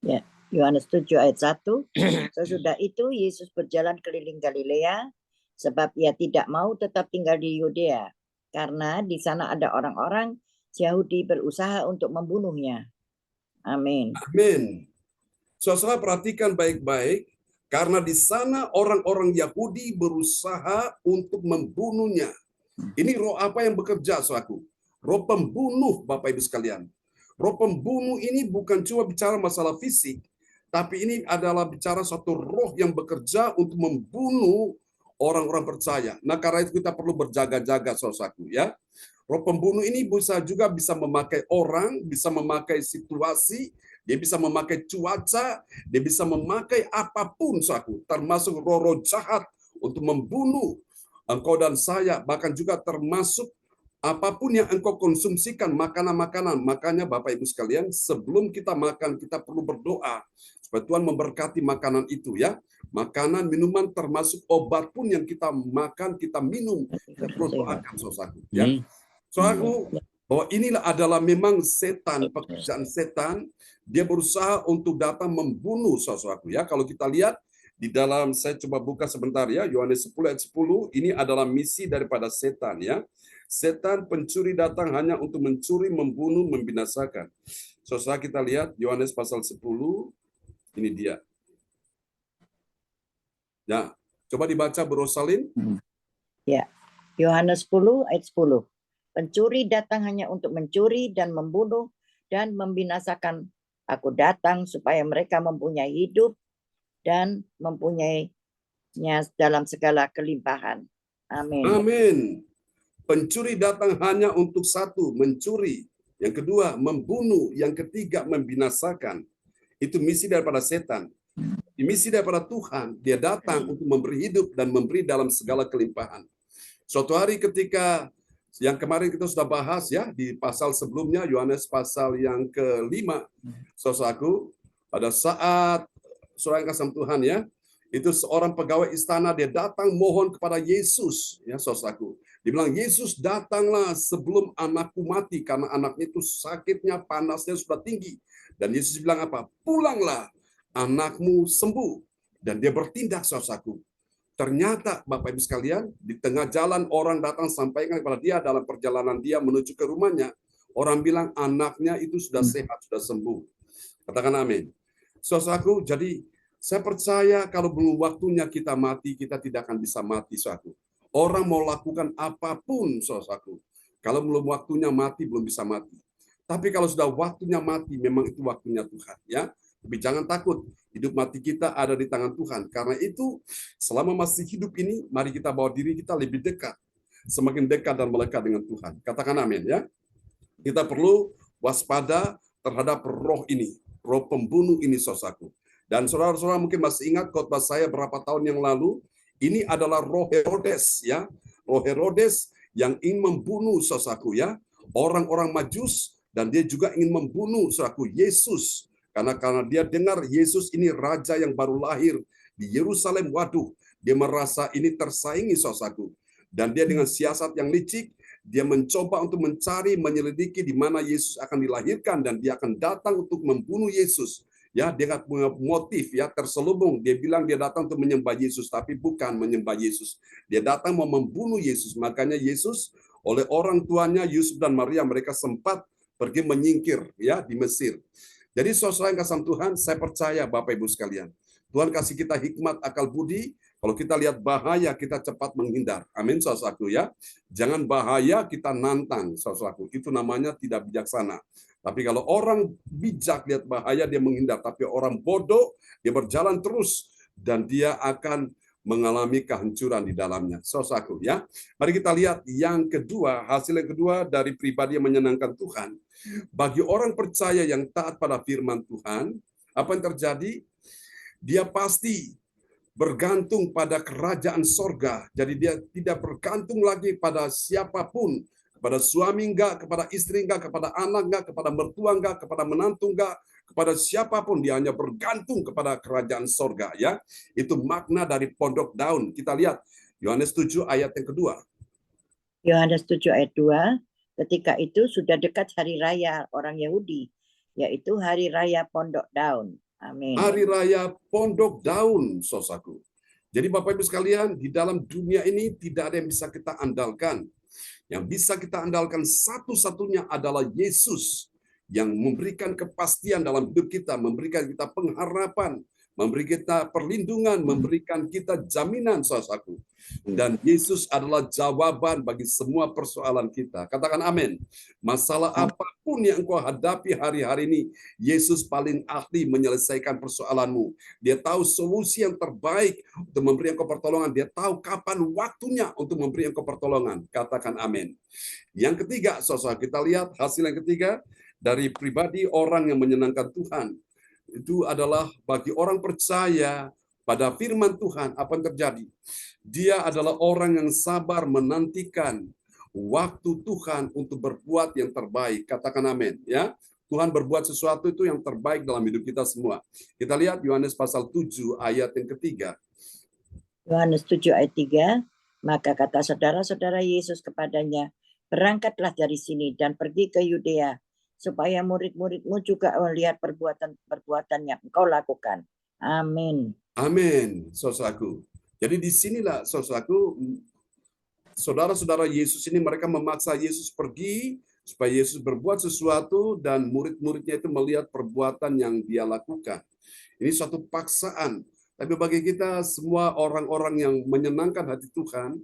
Ya, Yohanes 7 ayat 1. Sesudah itu Yesus berjalan keliling Galilea, sebab ia tidak mau tetap tinggal di Yudea, karena di sana ada orang-orang Yahudi berusaha untuk membunuhnya. Amin. Amin. Saudara perhatikan baik-baik, karena di sana orang-orang Yahudi berusaha untuk membunuhnya. Ini roh apa yang bekerja, saudaraku? Roh pembunuh, Bapak Ibu sekalian. Roh pembunuh ini bukan cuma bicara masalah fisik, tapi ini adalah bicara suatu roh yang bekerja untuk membunuh orang-orang percaya. Nah, karena itu kita perlu berjaga-jaga, saudaraku, ya. Roh pembunuh ini bisa memakai orang, bisa memakai situasi, dia bisa memakai cuaca, dia bisa memakai apapun, saudaraku, termasuk roh-roh jahat untuk membunuh engkau dan saya, bahkan juga termasuk apapun yang engkau konsumsikan, makanan-makanan. Makanya Bapak Ibu sekalian, sebelum kita makan, kita perlu berdoa supaya Tuhan memberkati makanan itu, ya. Makanan, minuman, termasuk obat pun yang kita makan, kita minum, kita perlu doakan, saudaraku, ya. Saudaraku, bahwa inilah adalah memang setan, pekerjaan setan. Dia berusaha untuk datang membunuh, saudaraku, ya. Kalau kita lihat di dalam, saya coba buka sebentar ya, Yohanes 10 ayat 10, ini adalah misi daripada setan ya. Setan pencuri datang hanya untuk mencuri, membunuh, membinasakan. Saudara, kita lihat Yohanes pasal 10, ini dia. Ya, coba dibaca Bro Salim. Ya, Yohanes 10 ayat 10. Pencuri datang hanya untuk mencuri dan membunuh dan membinasakan. Aku datang supaya mereka mempunyai hidup dan mempunyainya dalam segala kelimpahan. Amin. Amin. Pencuri datang hanya untuk satu, mencuri. Yang kedua, membunuh. Yang ketiga, membinasakan. Itu misi daripada setan. Misi daripada Tuhan, dia datang untuk memberi hidup dan memberi dalam segala kelimpahan. Suatu hari ketika yang kemarin kita sudah bahas ya di pasal sebelumnya, Yohanes pasal yang ke-5, saudaraku, pada saat saudara yang kasih Tuhan ya, itu seorang pegawai istana, dia datang mohon kepada Yesus ya saudaraku. Dia bilang, Yesus datanglah sebelum anakku mati karena anaknya itu sakitnya, panasnya sudah tinggi. Dan Yesus bilang apa? Pulanglah, anakmu sembuh. Dan dia bertindak saudaraku. Ternyata Bapak Ibu sekalian, di tengah jalan orang datang sampaikan kepada dia dalam perjalanan dia menuju ke rumahnya. Orang bilang anaknya itu sudah sehat, sudah sembuh. Katakan amin. Saudaraku, jadi saya percaya kalau belum waktunya kita mati, kita tidak akan bisa mati, saudaraku. Orang mau lakukan apapun, saudaraku. Kalau belum waktunya mati, belum bisa mati. Tapi kalau sudah waktunya mati, memang itu waktunya Tuhan. Ya. Tapi jangan takut, hidup mati kita ada di tangan Tuhan. Karena itu, selama masih hidup ini, mari kita bawa diri kita lebih dekat. Semakin dekat dan melekat dengan Tuhan. Katakan amin ya. Kita perlu waspada terhadap roh ini. Roh pembunuh ini, saudaraku. Dan saudara-saudara mungkin masih ingat khotbah saya berapa tahun yang lalu. Ini adalah roh Herodes ya. Roh Herodes yang ingin membunuh, saudaraku ya. Orang-orang Majus, dan dia juga ingin membunuh, saudaraku, Yesus. Karena dia dengar Yesus ini raja yang baru lahir di Yerusalem. Waduh, dia merasa ini tersaingi, saudaraku. Dan dia dengan siasat yang licik, dia mencoba untuk mencari, menyelidiki di mana Yesus akan dilahirkan, dan dia akan datang untuk membunuh Yesus. Ya, dia punya motif ya terselubung. Dia bilang dia datang untuk menyembah Yesus, tapi bukan menyembah Yesus. Dia datang mau membunuh Yesus. Makanya Yesus oleh orang tuanya Yusuf dan Maria, mereka sempat pergi menyingkir ya di Mesir. Jadi saudara yang kasih Tuhan, saya percaya Bapak Ibu sekalian, Tuhan kasih kita hikmat, akal budi. Kalau kita lihat bahaya, kita cepat menghindar. Amin, saudaraku ya. Jangan bahaya kita nantang, saudaraku. Itu namanya tidak bijaksana. Tapi kalau orang bijak lihat bahaya, dia menghindar. Tapi orang bodoh, dia berjalan terus. Dan dia akan mengalami kehancuran di dalamnya. Saudaraku ya. Mari kita lihat yang kedua, hasil yang kedua dari pribadi yang menyenangkan Tuhan. Bagi orang percaya yang taat pada firman Tuhan, apa yang terjadi? Dia pasti bergantung pada kerajaan sorga. Jadi dia tidak bergantung lagi pada siapapun, kepada suami enggak, kepada istri enggak, kepada anak enggak, kepada mertua enggak, kepada menantu enggak, kepada siapapun. Dia hanya bergantung kepada kerajaan sorga. Ya, itu makna dari pondok daun. Kita lihat Yohanes 7 ayat yang kedua. Yohanes 7 ayat 2. Ketika itu sudah dekat hari raya orang Yahudi, yaitu hari raya Pondok Daun. Amin. Hari raya Pondok Daun, saudaraku. Jadi Bapak Ibu sekalian, di dalam dunia ini tidak ada yang bisa kita andalkan. Yang bisa kita andalkan satu-satunya adalah Yesus yang memberikan kepastian dalam hidup kita, memberikan kita pengharapan, memberi kita perlindungan, memberikan kita jaminan, saudaraku. Dan Yesus adalah jawaban bagi semua persoalan kita. Katakan amin. Masalah apapun yang engkau hadapi hari-hari ini, Yesus paling ahli menyelesaikan persoalanmu. Dia tahu solusi yang terbaik untuk memberi engkau pertolongan. Dia tahu kapan waktunya untuk memberi engkau pertolongan. Katakan amin. Yang ketiga, saudara, kita lihat hasil yang ketiga dari pribadi orang yang menyenangkan Tuhan. Itu adalah bagi orang percaya pada firman Tuhan, apa yang terjadi? Dia adalah orang yang sabar menantikan waktu Tuhan untuk berbuat yang terbaik. Katakan amin. Ya, Tuhan berbuat sesuatu itu yang terbaik dalam hidup kita semua. Kita lihat Yohanes pasal 7 ayat yang ketiga. Yohanes 7 ayat 3. Maka kata saudara-saudara Yesus kepadanya, berangkatlah dari sini dan pergi ke Yudea, supaya murid-muridmu juga melihat perbuatan-perbuatan yang engkau lakukan. Amin. Amin, saudaraku. Jadi disinilah saudaraku, saudara-saudara Yesus ini mereka memaksa Yesus pergi supaya Yesus berbuat sesuatu dan murid-muridnya itu melihat perbuatan yang dia lakukan. Ini suatu paksaan. Tapi bagi kita semua orang-orang yang menyenangkan hati Tuhan,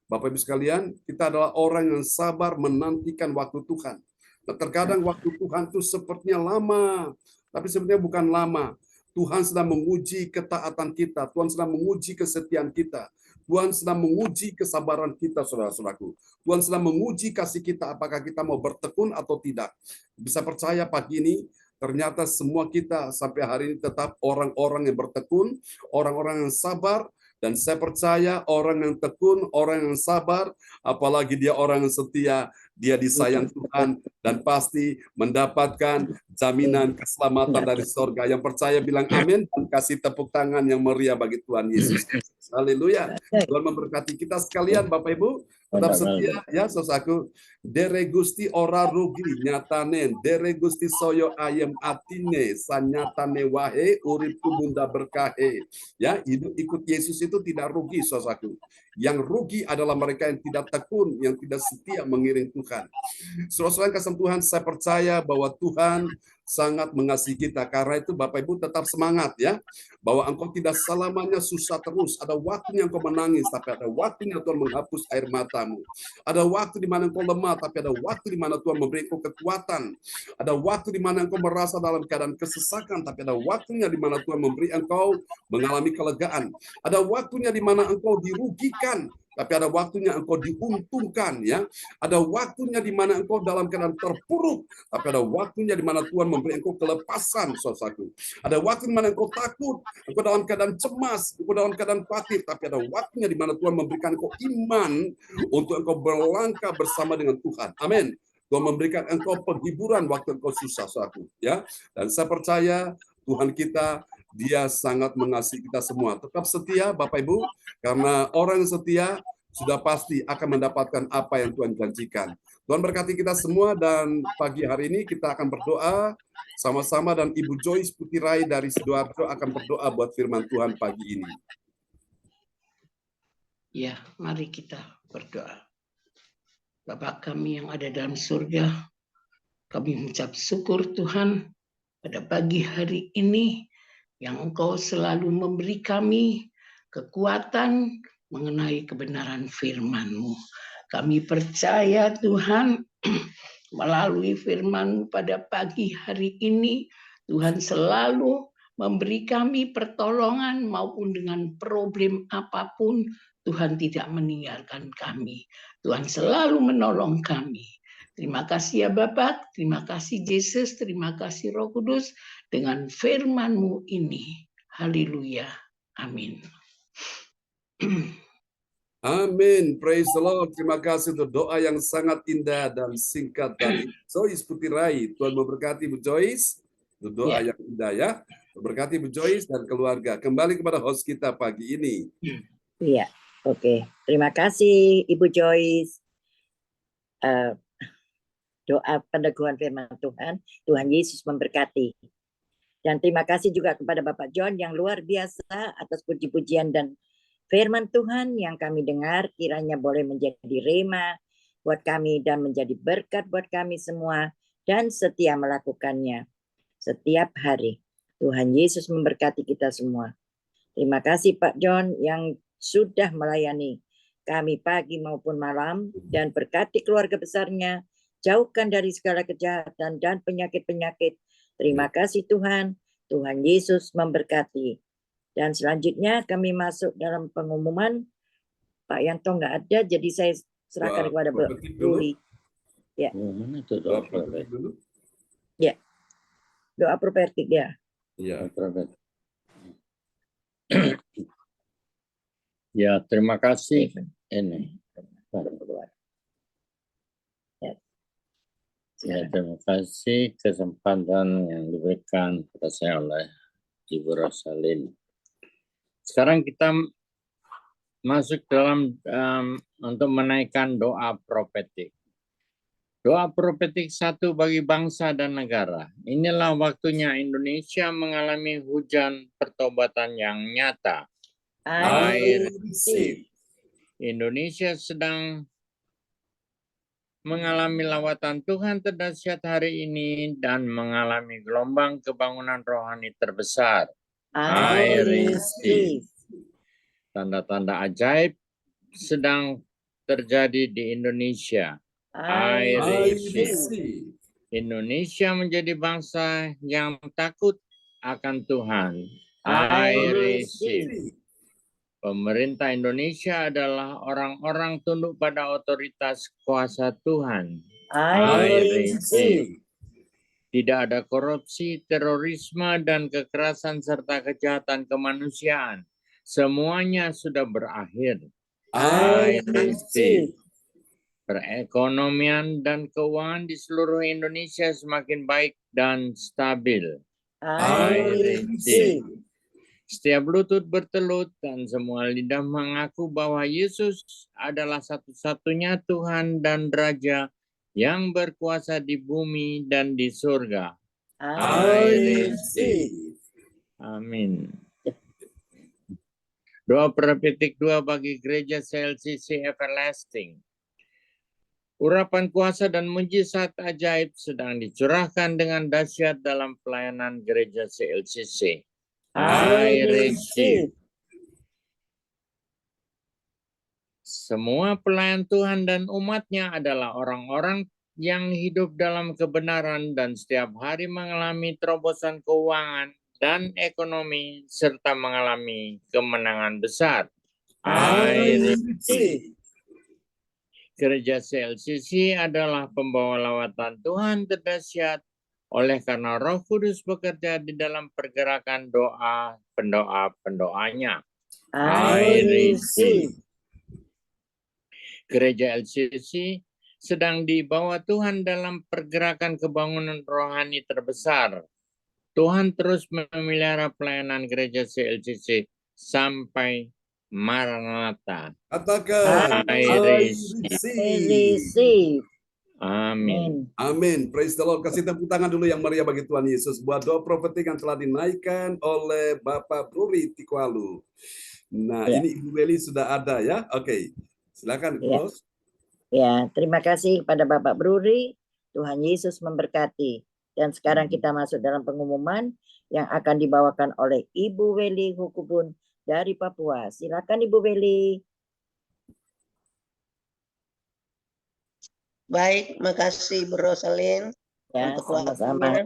Bapak Ibu sekalian, kita adalah orang yang sabar menantikan waktu Tuhan. Nah, terkadang waktu Tuhan itu sepertinya lama, tapi sebenarnya bukan lama. Tuhan sedang menguji ketaatan kita, Tuhan sedang menguji kesetiaan kita, Tuhan sedang menguji kesabaran kita, saudara-saudaraku. Tuhan sedang menguji kasih kita, apakah kita mau bertekun atau tidak. Bisa percaya pagi ini, ternyata semua kita sampai hari ini tetap orang-orang yang bertekun, orang-orang yang sabar, dan saya percaya orang yang tekun, orang yang sabar, apalagi dia orang yang setia, dia disayang Tuhan, dan pasti mendapatkan jaminan keselamatan dari surga. Yang percaya bilang amin, dan kasih tepuk tangan yang meriah bagi Tuhan Yesus. Haleluya. Tuhan memberkati kita sekalian, Bapak Ibu. Tetap setia ya, saudaraku. Dere Gusti ora rugi nyatanen, dere Gusti soyo ayem atine, sanyatane wahe uripku bunda berkahe. Ya, hidup ikut Yesus itu tidak rugi, saudaraku. Yang rugi adalah mereka yang tidak tekun, yang tidak setia mengiring Tuhan. Saudara-saudara kasih Tuhan, saya percaya bahwa Tuhan sangat mengasihi kita. Karena itu Bapak Ibu tetap semangat ya, bahwa engkau tidak selamanya susah terus. Ada waktunya engkau menangis, tapi ada waktunya Tuhan menghapus air matamu. Ada waktu di mana engkau lemah, tapi ada waktu di mana Tuhan memberi engkau kekuatan. Ada waktu di mana engkau merasa dalam keadaan kesesakan, tapi ada waktunya di mana Tuhan memberi engkau mengalami kelegaan. Ada waktunya di mana engkau dirugikan, tapi ada waktunya engkau diuntungkan ya. Ada waktunya di mana engkau dalam keadaan terpuruk, tapi ada waktunya di mana Tuhan memberi engkau kelepasan, saudaraku. Ada waktu di mana engkau takut, engkau dalam keadaan cemas, engkau dalam keadaan khawatir, tapi ada waktunya di mana Tuhan memberikan engkau iman untuk engkau berlangkah bersama dengan Tuhan. Amin. Tuhan memberikan engkau penghiburan waktu engkau susah, saudaraku. Ya, dan saya percaya Tuhan kita, Dia sangat mengasihi kita semua. Tetap setia, Bapak Ibu, karena orang yang setia sudah pasti akan mendapatkan apa yang Tuhan janjikan. Tuhan berkati kita semua, dan pagi hari ini kita akan berdoa sama-sama, dan Ibu Joyce Putirai dari Sidoarjo akan berdoa buat firman Tuhan pagi ini. Ya, mari kita berdoa. Bapa kami yang ada dalam surga, kami mengucap syukur Tuhan pada pagi hari ini yang Engkau selalu memberi kami kekuatan mengenai kebenaran firman-Mu. Kami percaya Tuhan melalui firman-Mu pada pagi hari ini, Tuhan selalu memberi kami pertolongan maupun dengan problem apapun, Tuhan tidak meninggalkan kami. Tuhan selalu menolong kami. Terima kasih ya Bapak, terima kasih Yesus, terima kasih Roh Kudus dengan firman-Mu ini. Haleluya. Amin. Amin. Praise the Lord. Terima kasih untuk doa yang sangat indah dan singkat dari Joyce Putirai. Tuhan memberkati Bu Joyce. Itu doa yang indah ya. Memberkati Bu Joyce dan keluarga. Kembali kepada host kita pagi ini. Iya, oke. Terima kasih Ibu Joyce. Doa peneguhan firman Tuhan, Tuhan Yesus memberkati. Dan terima kasih juga kepada Bapak John yang luar biasa atas puji-pujian dan firman Tuhan yang kami dengar, kiranya boleh menjadi rema buat kami dan menjadi berkat buat kami semua, dan setia melakukannya setiap hari. Tuhan Yesus memberkati kita semua. Terima kasih Pak John yang sudah melayani kami pagi maupun malam, dan berkati keluarga besarnya, jauhkan dari segala kejahatan dan penyakit-penyakit. Terima kasih Tuhan. Tuhan Yesus memberkati. Dan selanjutnya kami masuk dalam pengumuman. Pak Yanto nggak ada, jadi saya serahkan kepada Bu Ruli. Ya. Mana itu doa profetik dulu? Ya. Doa profetik ya. Ya, profetik. Ya, terima kasih. Ini. Ya, terima kasih kesempatan yang diberikan kepada saya oleh Ibu Rosalin. Sekarang kita masuk dalam untuk menaikkan doa profetik. Doa profetik 1 bagi bangsa dan negara. Inilah waktunya Indonesia mengalami hujan pertobatan yang nyata. I receive. Indonesia sedang mengalami lawatan Tuhan terdahsyat hari ini dan mengalami gelombang kebangunan rohani terbesar. I receive. Tanda-tanda ajaib sedang terjadi di Indonesia. I receive. receive. Indonesia menjadi bangsa yang takut akan Tuhan. I I receive. receive. Pemerintah Indonesia adalah orang-orang tunduk pada otoritas kuasa Tuhan. I receive. Tidak ada korupsi, terorisme, dan kekerasan serta kejahatan kemanusiaan. Semuanya sudah berakhir. I receive. Perekonomian dan keuangan di seluruh Indonesia semakin baik dan stabil. I receive. Setiap lutut bertelut dan semua lidah mengaku bahwa Yesus adalah satu-satunya Tuhan dan Raja yang berkuasa di bumi dan di surga. I receive. Amin. Doa profetik 2 bagi gereja CLCC Everlasting. Urapan kuasa dan mujizat ajaib sedang dicurahkan dengan dahsyat dalam pelayanan gereja CLCC. I receive. Semua pelayan Tuhan dan umatnya adalah orang-orang yang hidup dalam kebenaran dan setiap hari mengalami terobosan keuangan dan ekonomi serta mengalami kemenangan besar. I receive. Gereja CLCC adalah pembawa lawatan Tuhan terdahsyat oleh karena Roh Kudus bekerja di dalam pergerakan doa pendoa-pendoanya. I receive. Gereja LCC sedang dibawa Tuhan dalam pergerakan kebangunan rohani terbesar. Tuhan terus memelihara pelayanan gereja CLCC sampai Maranatha. Katakan, I I receive. I receive. Amin. Amin. Praise the Lord. Kasih tepuk tangan dulu yang meriah bagi Tuhan Yesus. Buat doa profetik yang telah dinaikkan oleh Bapak Bruri Tikualu. Nah, Ya. ini Ibu Beli sudah ada ya. Oke. Silakan, Ya. Bos. Ya, terima kasih kepada Bapak Bruri. Tuhan Yesus memberkati. Dan sekarang kita masuk dalam pengumuman yang akan dibawakan oleh Ibu Weli Hukubun dari Papua. Silakan Ibu Weli. Baik, makasih Bro Salin Ya, untuk sama-sama. waktunya.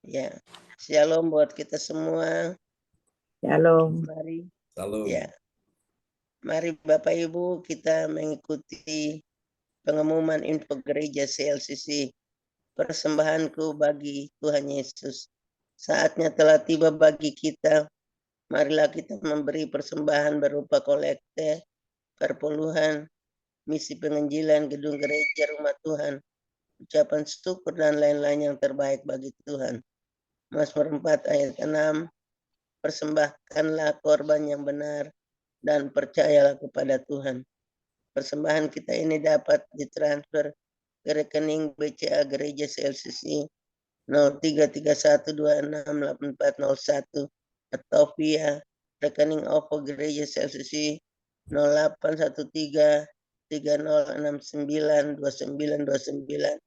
Ya, shalom buat kita semua. Shalom. Mari, Salam. ya, mari Bapak Ibu kita mengikuti pengumuman info gereja CLCC. Persembahanku bagi Tuhan Yesus. Saatnya telah tiba bagi kita. Marilah kita memberi persembahan berupa kolekte, perpuluhan, misi penginjilan, gedung gereja, rumah Tuhan, ucapan syukur dan lain-lain yang terbaik bagi Tuhan. Mazmur 4 ayat 6, persembahkanlah korban yang benar dan percayalah kepada Tuhan. Persembahan kita ini dapat ditransfer ke rekening BCA Gereja CLCC 0331268401 atau via rekening OVO Gereja CLCC 0813-30692929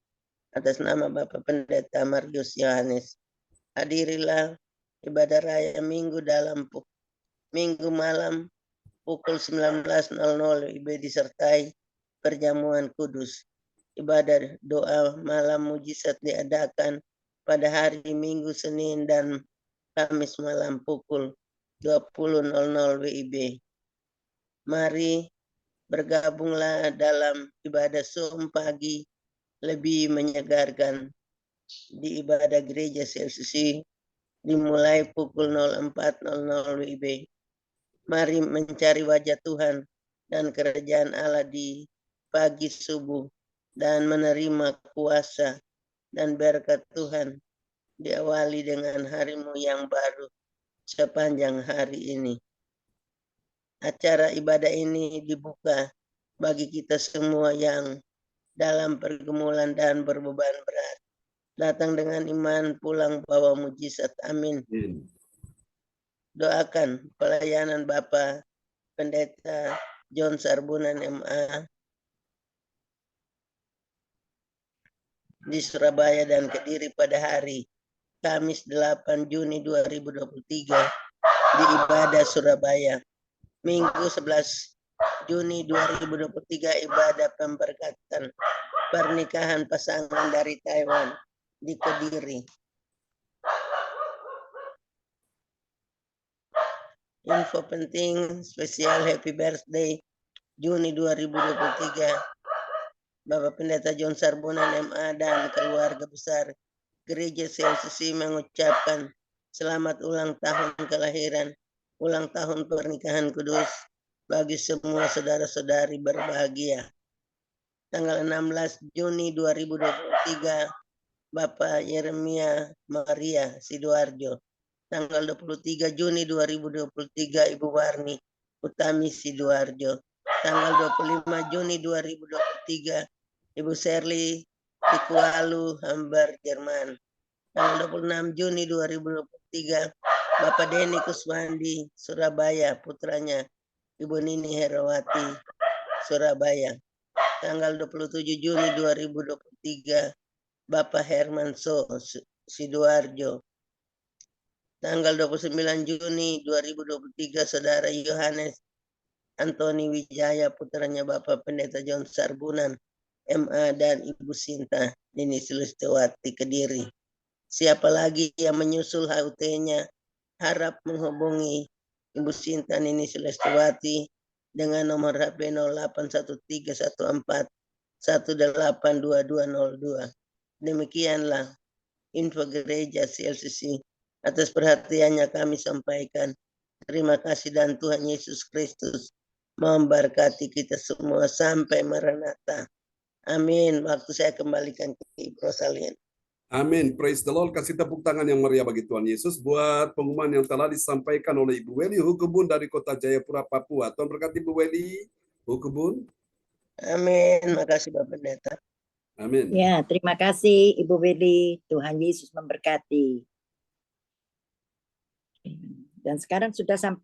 atas nama Bapak Pendeta Marius Yohanes. Hadirilah ibadah raya Minggu malam pukul 19.00 WIB disertai perjamuan kudus. Ibadah doa malam mujizat diadakan pada hari Minggu, Senin, dan Kamis malam pukul 20.00 WIB. Mari bergabunglah dalam ibadah Zoom pagi lebih menyegarkan di ibadah gereja CLCC dimulai pukul 04.00 WIB. Mari mencari wajah Tuhan dan kerajaan Allah di pagi subuh dan menerima kuasa dan berkat Tuhan diawali dengan harimu yang baru sepanjang hari ini. Acara ibadah ini dibuka bagi kita semua yang dalam pergumulan dan berbeban berat. Datang dengan iman, pulang bawa mujizat. Amin. Amin. Doakan pelayanan Bapak Pendeta John Sarbunan MA di Surabaya dan Kediri pada hari Kamis 8 Juni 2023 di ibadah Surabaya. Minggu 11 Juni 2023 ibadah pemberkatan pernikahan pasangan dari Taiwan di Kediri. Info penting spesial happy birthday Juni 2023 Bapak Pendeta John Sarbunan MA dan keluarga besar Gereja CLCC mengucapkan selamat ulang tahun kelahiran, ulang tahun pernikahan kudus bagi semua saudara-saudari berbahagia. Tanggal 16 Juni 2023 Bapak Yeremia Maria Sidoarjo. Tanggal 23 Juni 2023 Ibu Warni Utami Sidoarjo. Tanggal 25 Juni 2023 Ibu Shirley Tikualu Hambar Jerman. Tanggal 26 Juni 2023 Bapak Denny Kuswandi Surabaya, putranya Ibu Nini Herawati Surabaya. Tanggal 27 Juni 2023 Bapak Herman So Sidoarjo. Tanggal 29 Juni 2023 Saudara Yohanes Antoni Wijaya, putranya Bapak Pendeta John Sarbunan MA dan Ibu Sinta Nini Sulistewati Kediri. Siapa lagi yang menyusul HUT-nya harap menghubungi Ibu Sinta Nini Sulistewati dengan nomor HP 081314182202. Demikianlah info gereja CLCC. Atas perhatiannya kami sampaikan. Terima kasih dan Tuhan Yesus Kristus memberkati kita semua sampai Maranatha. Amin. Waktu saya kembalikan ke Ibu Rosalien. Amin. Praise the Lord. Kasih tepuk tangan yang meriah bagi Tuhan Yesus buat pengumuman yang telah disampaikan oleh Ibu Weli Hukubun dari Kota Jayapura, Papua. Tuhan berkati Ibu Weli Hukubun. Amin. Makasih Bapak Pendeta. Amin. Ya, terima kasih Ibu Weli. Tuhan Yesus memberkati. Dan sekarang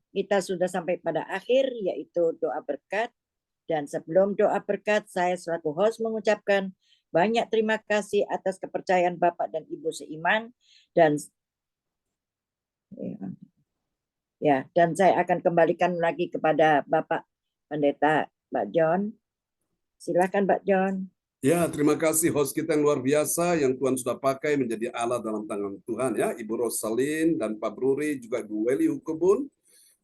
kita sudah sampai pada akhir, yaitu doa berkat. Dan sebelum doa berkat, saya selaku host mengucapkan banyak terima kasih atas kepercayaan Bapak dan Ibu seiman. Dan saya akan kembalikan lagi kepada Bapak Pendeta Pak John. Silakan Pak John. Ya, terima kasih host kita yang luar biasa yang Tuhan sudah pakai menjadi alat dalam tangan Tuhan ya. Ibu Rosalin dan Pak Bruri, juga Ibu Weli Hukubun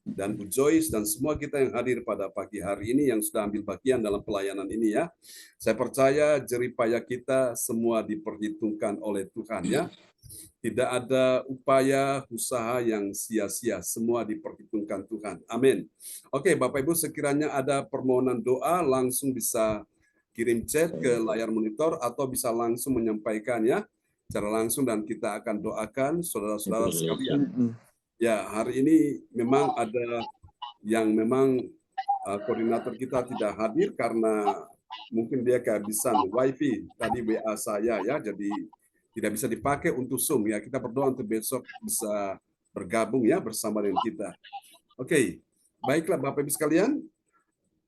dan Bu Joyce dan semua kita yang hadir pada pagi hari ini yang sudah ambil bagian dalam pelayanan ini ya. Saya percaya jerih payah kita semua diperhitungkan oleh Tuhan ya. Tidak ada upaya usaha yang sia-sia, semua diperhitungkan Tuhan. Amin. Oke, Bapak Ibu sekiranya ada permohonan doa langsung bisa kirim chat ke layar monitor atau bisa langsung menyampaikan ya secara langsung dan kita akan doakan saudara-saudara sekalian. Ya, hari ini memang ada yang memang koordinator kita tidak hadir karena mungkin dia kehabisan wifi tadi WA saya ya, jadi tidak bisa dipakai untuk Zoom ya. Kita berdoa untuk besok bisa bergabung ya bersama dengan kita. Oke, baiklah Bapak Ibu sekalian.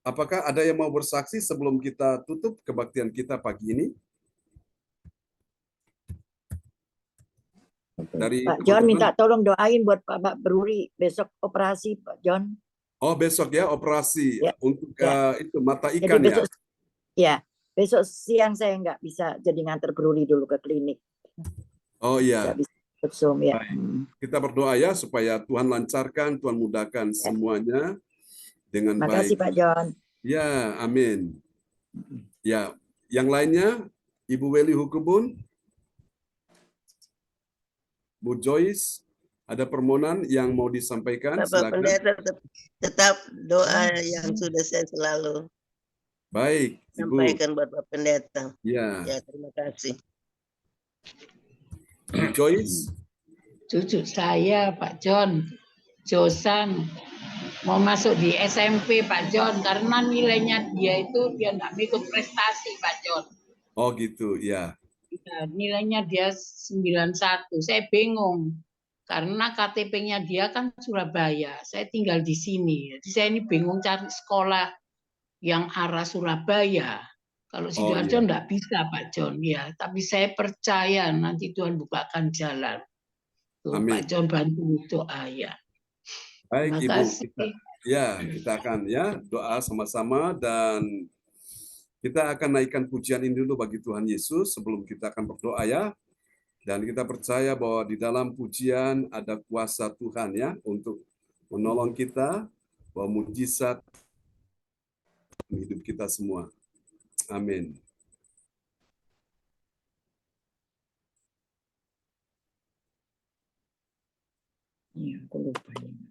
Apakah ada yang mau bersaksi sebelum kita tutup kebaktian kita pagi ini? Dari Pak John minta tolong doain buat Pak Bruri besok operasi Pak John. Oh besok ya operasi ya. Untuk ya. Itu mata ikan. Jadi besok, ya. Besok siang saya nggak bisa jadi nganter Bruri dulu ke klinik. Oh iya. Nggak bisa Zoom ya. Kita berdoa ya supaya Tuhan lancarkan, Tuhan mudahkan semuanya dengan baik. Makasih Pak John. Ya, amin. Ya, yang lainnya Ibu Weli Hukubun, Bu Joyce, ada permohonan yang mau disampaikan? Bapak Pendeta tetap doa yang sudah saya selalu baik Ibu sampaikan buat Bapak Pendeta. Ya. Ya, terima kasih. Bu Joyce. Cucu saya Pak John, Josan, mau masuk di SMP Pak John karena nilainya dia nggak ikut prestasi Pak John. Oh gitu, ya. Ya, nilainya dia 91. Saya bingung karena KTP-nya dia kan Surabaya. Saya tinggal di sini. Jadi saya ini bingung cari sekolah yang arah Surabaya. Kalau Sidoarjo iya. enggak bisa Pak John ya, tapi saya percaya nanti Tuhan bukakan jalan. Tuh, Amin. Pak John bantu doa ya. Baik Terima Ibu, kasih. kita akan ya doa sama-sama dan kita akan naikkan pujian ini dulu bagi Tuhan Yesus sebelum kita akan berdoa ya. Dan kita percaya bahwa di dalam pujian ada kuasa Tuhan ya untuk menolong kita, bahwa mujizat hidup kita semua. Amin. Iya, aku lupa ini.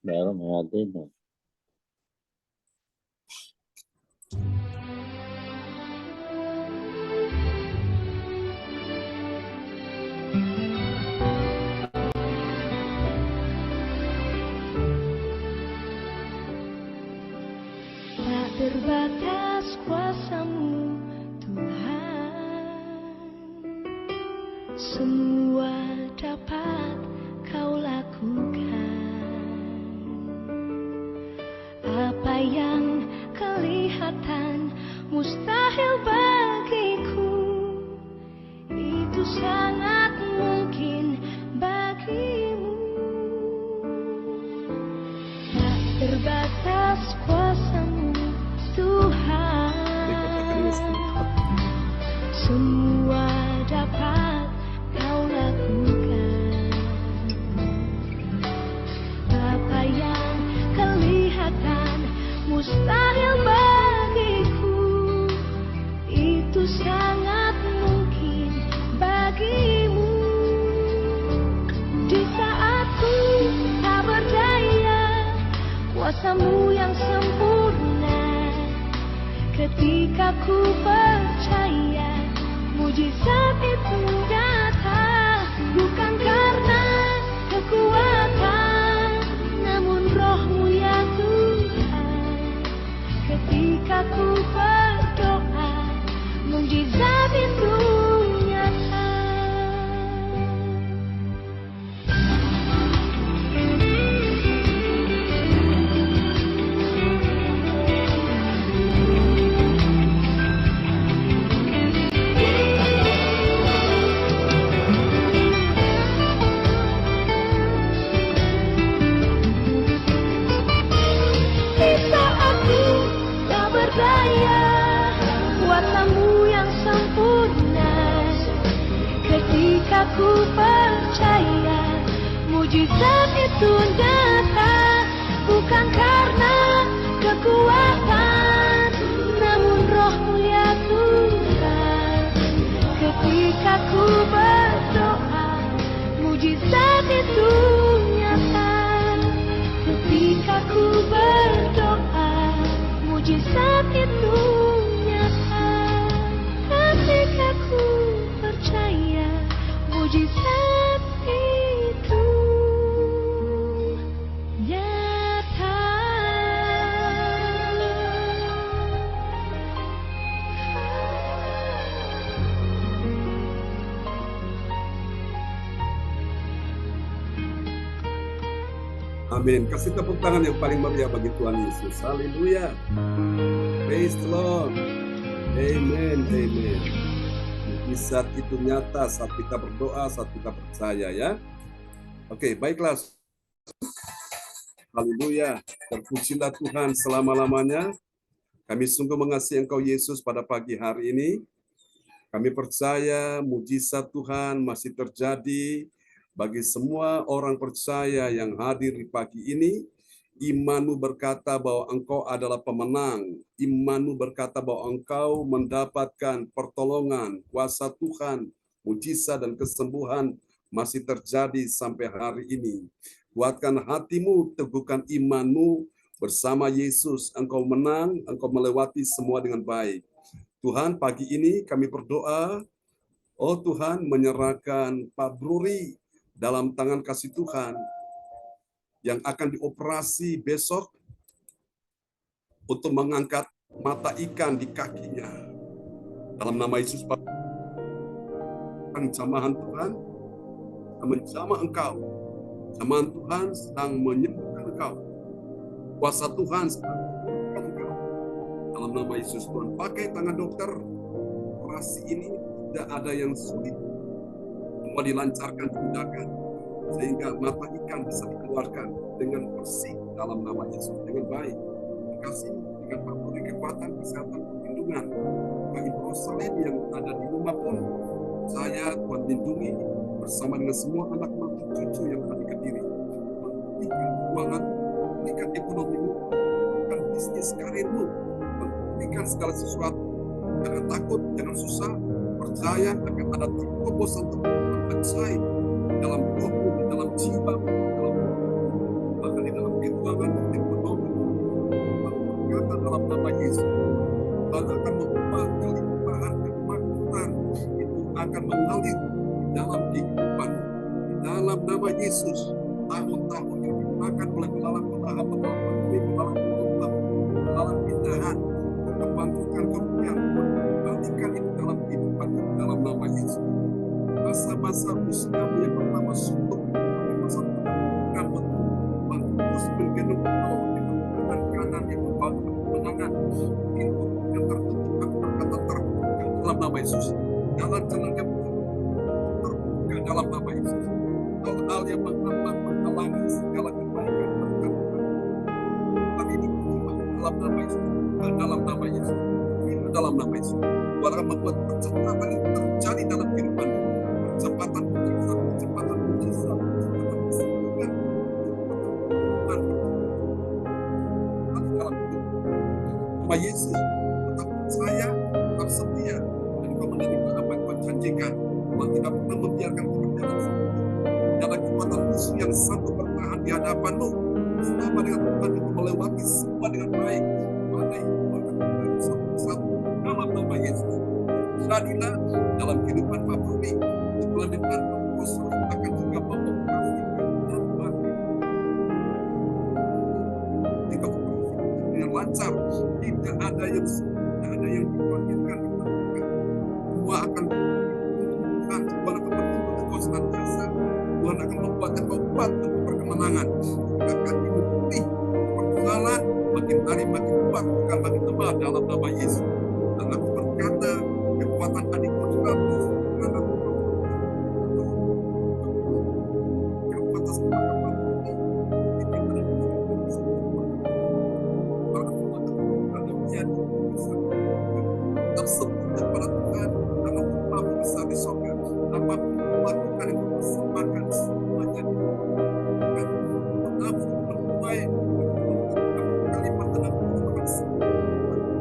Dalam hati. Tak terbatas kuasa-Mu Tuhan, semua dapat Kau lakukan. Apa yang kelihatan mustahil bagiku, itu sangat mungkin bagimu. Tak terbatas kuasa-Mu Tuhan, semua dapat Kau lakukan. Apa yang kelihatan mustahil bagiku, itu sangat mungkin bagimu. Di saat ku tak berdaya, kuasa-Mu yang sempurna. Ketika ku percaya, mujizat itu datang. Bukan karena kekuatan, namun Roh-Mu ya Tuhan. Ketika ku berdoa, mujizat itu nyata. Di saat ku tak berdaya, kuasa-Mu yang sempurna. Ketika ku percaya, mujizat itu datang. Bukan karena kekuatan, namun Roh-Mu ya Tuhan. Ketika ku berdoa, mujizat itu nyata. Ketika ku berdoa, mujizat itu nyata. Ketika ku percaya, mujizat itu nyata. Amin. Kasih tepuk tangan yang paling meriah bagi Tuhan Yesus. Haleluya. Praise the Lord. Amen. Amen. Mujizat itu nyata saat kita berdoa, saat kita percaya ya. Oke, baiklah. Haleluya. Terpujilah Tuhan selama-lamanya. Kami sungguh mengasihi Engkau Yesus pada pagi hari ini. Kami percaya mujizat Tuhan masih terjadi bagi semua orang percaya yang hadir di pagi ini. Imanmu berkata bahwa engkau adalah pemenang. Imanmu berkata bahwa engkau mendapatkan pertolongan, kuasa Tuhan, mujizat dan kesembuhan masih terjadi sampai hari ini. Kuatkan hatimu, teguhkan imanmu bersama Yesus. Engkau menang, engkau melewati semua dengan baik. Tuhan, pagi ini kami berdoa, oh Tuhan, menyerahkan Pak Bruri dalam tangan kasih Tuhan yang akan dioperasi besok. untuk mengangkat mata ikan di kakinya. Dalam nama Yesus, jamahan Tuhan menjamah engkau. Jamahan Tuhan sedang menyembuhkan engkau. Kuasa Tuhan sedang menyembuhkan engkau. Dalam nama Yesus, Tuhan pakai tangan dokter. Operasi ini tidak ada yang sulit. Semua dilancarkan, dimudahkan. Sehingga mata ikan bisa dikeluarkan dengan bersih dalam nama Yesus, dengan baik. Terima kasih dengan memberi kekuatan, kesehatan, perlindungan bagi Rosalin yang ada di rumah pun. Saya Tuhan lindungi bersama dengan semua anak mantu cucu yang ada di Kediri. Berikan keuangan, berikan ekonomimu, berikan bisnis karirmu, berikan segala sesuatu. Jangan takut, jangan susah. Percaya akan ada terobosan percaya dalam rohmu, dalam jiwa, dalam bahkan di dalam keuangan dan ekonomi. Berkata dalam nama Yesus, Tuhan akan membuat kelimpahan kemakmuran itu akan mengalir di dalam kehidupan. Di dalam nama Yesus, tahun-tahun yang dimakan oleh belalang-belalang, belalang pindahan, kebangkitan kerugian, kembalikan itu dalam kehidupan, dalam nama Yesus. Masa-masa usiamu yang pertama suntuk, masa rambut terus menggendong kau dengan tangan kanan yang membantu kemenangan. Pintu yang tertutup aku berkata terbuka dalam nama Yesus. Jalan-jalan yang terbuka dalam nama Yesus. Hal-hal yang menghalangi segala kebaikan berkat Tuhan ini dalam nama Yesus. Dalam nama Yesus. Dalam nama Yesus. Tuhan akan membuat percepatan yang terjadi dalam kehidupan. Percepatan mujizat, percepatan mujizat, percepatan kesembuhan, dalam hidup. Nama Yesus, tetap percaya, tetap setia, dan kau menerima apa yang Tuhan janjikan. Tuhan tidak pernah membiarkan kau berjalan sendiri. Dalam kekuatan musuh yang satu bertahan di hadapanmu, selama dengan Tuhan itu melewati semua dengan baik. Pada itu akan menjadi satu-satu nama Yesus. Jadilah dalam kehidupan Pak Bumi, bulan depan Rosalin akan juga mengoperasikan jadwal dengan lancar, tidak ada yang dipanggilkan, semua akan Tuhan akan menuntut engkau senantiasa. Tuhan akan membuatkan kau kuat untuk berkemenangan. Akan dipulih berjalan makin hari makin kuat, bukan makin lemah dalam nama Yesus. Dan aku berkata kekuatan adikku juga tersebut kepada Tuhan karena Tuhan besar di surga. Apapun melakukan yang mempersembahkan semuanya dan menuai kalimat tenang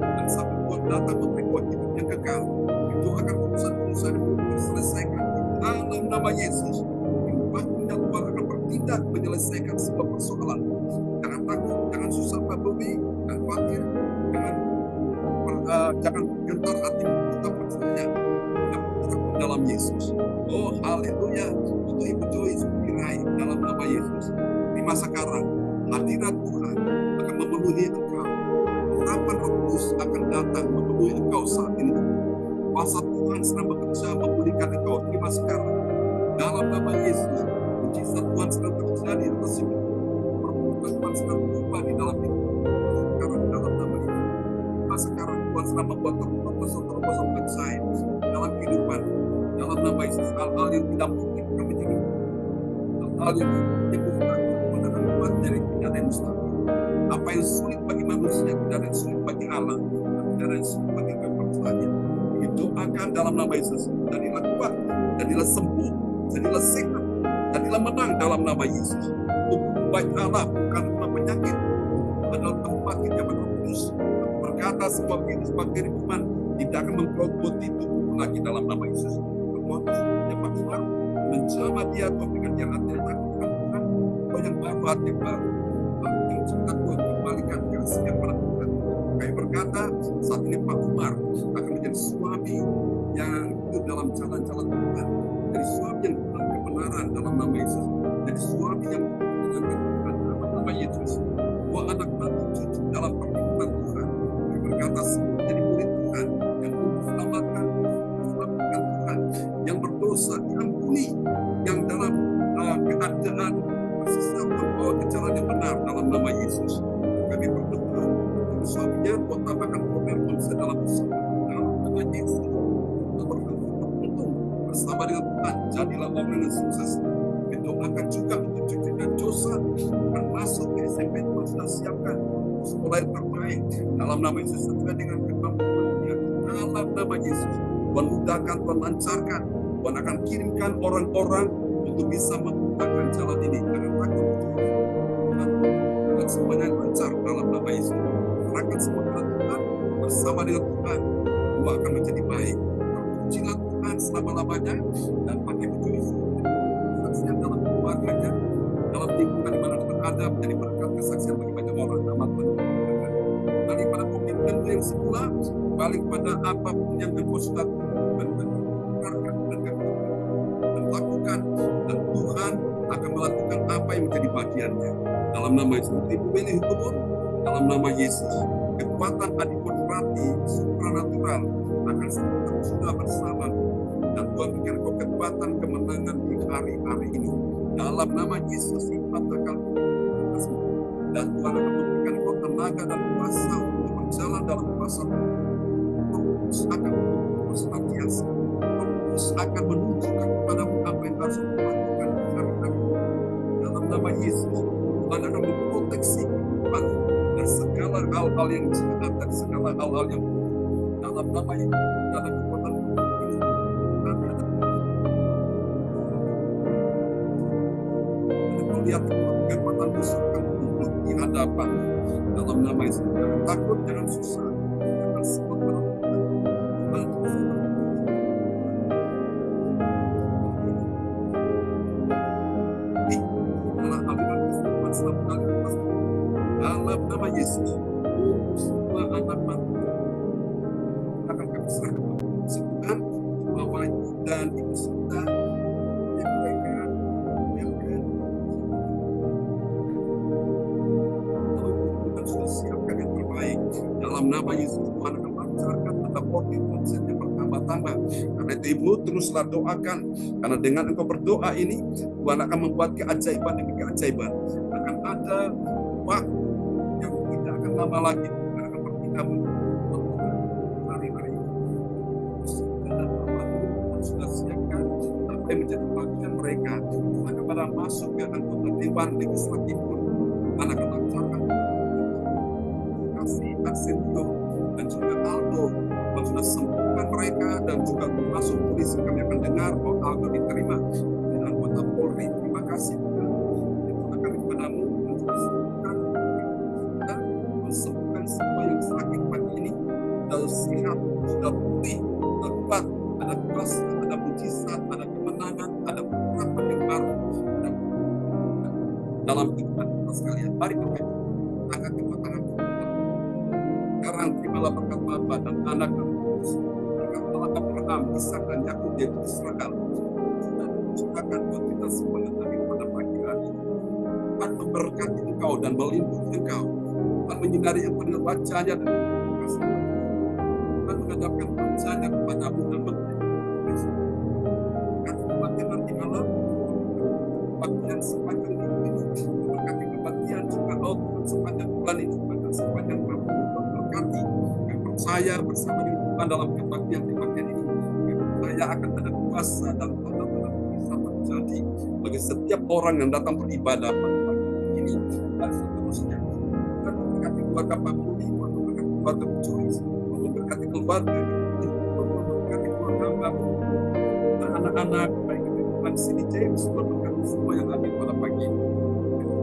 dan sampai Tuhan datang memberi kuat hidup yang kekal. Itu akan urusan-urusan yang terselesaikan dalam nama Yesus. Waktunya Tuhan akan bertindak menyelesaikan sebuah persoalan. Jangan takut, jangan susah bumi, jangan khawatir, jangan gentar hati, tetap percaya dalam Yesus. Oh haleluya, untuk Ibu Joyce diraih dalam nama Yesus. Di masa sekarang hadirat Tuhan akan memenuhi engkau. Urapan Roh Kudus akan datang memenuhi engkau saat ini. Kuasa Tuhan sedang bekerja memulihkan engkau di masa sekarang. Dalam nama Yesus, mujizat Tuhan sedang terjadi atas hidup. Perbuatan Tuhan sedang berubah di dalam hidup. Sekarang dalam nama Yesus. Masa sekarang Tuhan sedang membuat terobosan percaya dalam kehidupan. Dalam nama Yesus, hal-hal yang tidak mungkin akan menjadi hal-hal yang mustahil Tuhan akan buat dari tidak ada yang mustahil. Apa yang sulit bagi manusia tidak ada yang sulit bagi Allah, tidak ada yang sulit bagi orang percaya. Doakan dalam nama Yesus, jadilah kuat, jadilah sembuh, jadilah sehat, jadilah menang dalam nama Yesus. Tubuh baik Allah bukan rumah penyakit, adalah tempat kehidupan Roh Kudus. Aku berkata semua bakteri kuman tidak akan menggerogoti tubuh lagi dalam nama Yesus. Bermotif yang baru menjamah dia Tuhan dengan yang hati yang takutkan Tuhan, yang baru hati yang baru, yang cinta Tuhan kembalikan kasih yang pada Tuhan. Kami berkata saat ini Pak Umar akan menjadi suami yang hidup dalam jalan-jalan Tuhan, jadi suami yang dalam kebenaran dalam nama Yesus, jadi suami yang menyenangkan Tuhan dalam nama Yesus. Dua anak mantu cucu dalam perlindungan Tuhan. Yesus. Kami berdoa untuk suaminya, Tuhan tambahkan program konsep dalam nama Yesus. Beruntung bersama dengan Tuhan, jadilah orang yang sukses. Doakan juga untuk cucu dan Josa akan masuk ke SMP Tuhan sudah siapkan sekolah yang terbaik dalam nama Yesus sesuai dengan kemampuannya. Dalam nama Yesus, Tuhan mudahkan, Tuhan lancarkan, Tuhan akan kirimkan orang-orang untuk bisa memudahkan jalan ini. Jangan takut, Tuhan semuanya lancar dalam nama Yesus. Serahkan semua kepada Tuhan, bersama dengan Tuhan, semua akan menjadi baik. Terpujilah Tuhan selama-lamanya dan pakai baju Yesus kesaksian dalam keluarganya, dalam lingkungan di mana berada, menjadi berkat kesaksian bagi banyak orang. Nama Tuhan balik pada komitmen yang semula, balik pada apapun yang engkau sudah dan lakukan, dan Tuhan akan melakukan apa yang menjadi bagiannya. Dalam nama Yesus, memilih hukum, dalam nama Yesus, kekuatan adipodrati supranatural akan sudah bersama, dan Tuhan berikan kau kekuatan kemenangan di hari-hari ini. Dalam nama Yesus, sifat akan dan Tuhan akan memberikan kau tenaga dan kuasa untuk berjalan dalam kuasa Terus akan terus senantiasa. Terus akan menunjukkan kepadamu apa yang harus dilakukan di hari-hari. Dalam nama Yesus, Tuhan akan memproteksi kehidupan dari segala hal-hal yang jahat dan segala hal-hal yang buruk. Dalam nama Yesus, dalam kekuatan ini, kami ada melihat kekuatan musuh akan tunduk di hadapan. Dalam nama Yesus, jangan takut, jangan susah, jangan sebut pada dalam nama Yesus, untuk semua anak mantu akan kami serahkan kesembuhan Bapak Ibu dan Ibu Sinta yang mereka biarkan Tuhan sudah siapkan yang terbaik. Dalam nama Yesus, Tuhan akan lancarkan tetap porti konsep yang bertambah-tambah. Karena itu Ibu teruslah doakan, karena dengan engkau berdoa ini Tuhan akan membuat keajaiban demi keajaiban. Akan ada waktu yang tidak akan lama lagi, akan berpindah hari-hari ini. Dan Tuhan sudah siapkan apa yang menjadi bagian mereka. Tuhan kepada masuk ke anggota Dewan Legislatif pun Tuhan akan lancarkan kasih Arsenio dan juga Aldo. Tuhan sudah sembuhkan mereka dan juga termasuk polisi kami akan dengar bahwa Aldo diterima dan anggota Polri. Terima kasih Tuhan. Itu akan kepadamu dan juga sembuhkan semua yang sakit pagi ini. Sudah sehat, sudah pulih, sudah kuat, ada kuasa, ada mujizat, ada kemenangan, ada harapan yang baru dalam kehidupan kita sekalian. Mari kita angkat kedua tangan kita. Sekarang terimalah berkat Bapa dan Anak dan Roh Kudus. Berkat Allah Abraham, Ishak dan Yakub yaitu Israel. Sudah menciptakan buat kita semua yang ada pada pagi hari ini. Tuhan memberkati engkau dan melindungi engkau. Tuhan menyinari engkau dengan wajahnya dan kasih. Tuhan menghadapkan wajahnya kepadamu dan memberikan kasih. Berkati kebaktian nanti malam, kebaktian sepanjang minggu ini, berkati kebaktian juga Tuhan sepanjang bulan ini, bahkan sepanjang tahun ini. Berkati yang percaya bersama dengan Tuhan dalam kebaktian-kebaktian ini. Yang percaya akan ada kuasa dan tanda-tanda bisa terjadi bagi setiap orang yang datang beribadah pada pagi ini dan seterusnya. Tuhan memberkati keluarga Pak Budi, Tuhan memberkati keluarga Bu Joyce, Tuhan memberkati keluarga, Tuhan memberkati keluarga Bapak dan anak-anak, baik itu Tuhan Cindy James, Tuhan memberkati semua yang hadir pada pagi ini.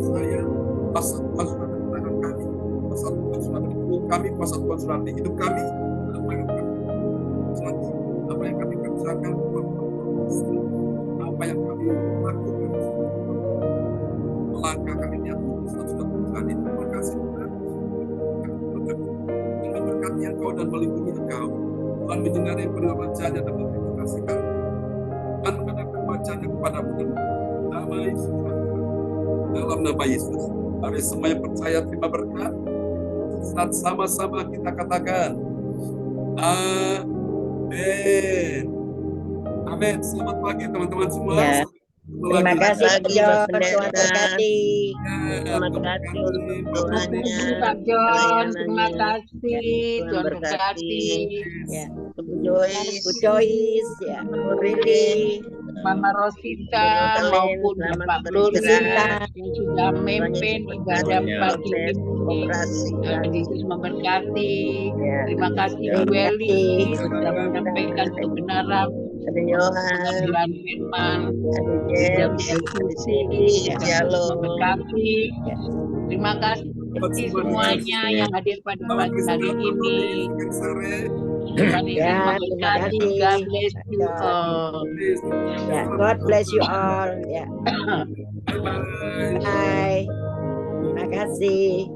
Saya, kuasa Tuhan sudah ada di tangan kami, kuasa Tuhan sudah ada di tubuh kami, kuasa Tuhan sudah ada di hidup kami, apa yang kami jadi, apa yang kami kerjakan, apa yang kami lakukan, melangkah kami lihat sudah terjadi. Terima kasih Tuhan. Dengan berkati Engkau dan melindungi Engkau, Tuhan menyinari penuh wajahnya dan memberikan kasih karunia. Tuhan menghadapkan wajahnya kepadamu dan nama Yesus. Dalam nama Yesus, mari semua yang percaya terima berkat. Saat sama-sama kita katakan, Amin. Amin. Selamat pagi teman-teman semua. Ya. Terima kasih Pak pagi, John. Pak Tuhan Pendeta. berkati. Terima kasih untuk doanya, Pak John, terima pelayanannya. kasih. Tuhan Tuhan berkati. berkati. Ya, Bu Joyce, Bu Joyce, ya, Bu Rili, Mama Rosita Rosalind, maupun selamat Bapak Luli beristirahat. yang sudah memimpin ibadah Semuanya. pagi Proses ini. operasi Tuhan lagi. Yesus memberkati. Ya. Terima kasih Ya. Bu terima Eli kasih. sudah menyampaikan kebenaran Ada Johan, pengambilan firman. ada Jam James, ada LCC, Cindy, Tuhan Jalo. Yesus memberkati. Ya. Terima kasih semuanya yang hadir pada pagi hari ini. Tuhan Yesus Ya, terima memberkati. kasih. God bless Pak you John. all. Ya, God bless you all. Ya, Bye-bye. bye. Terima kasih.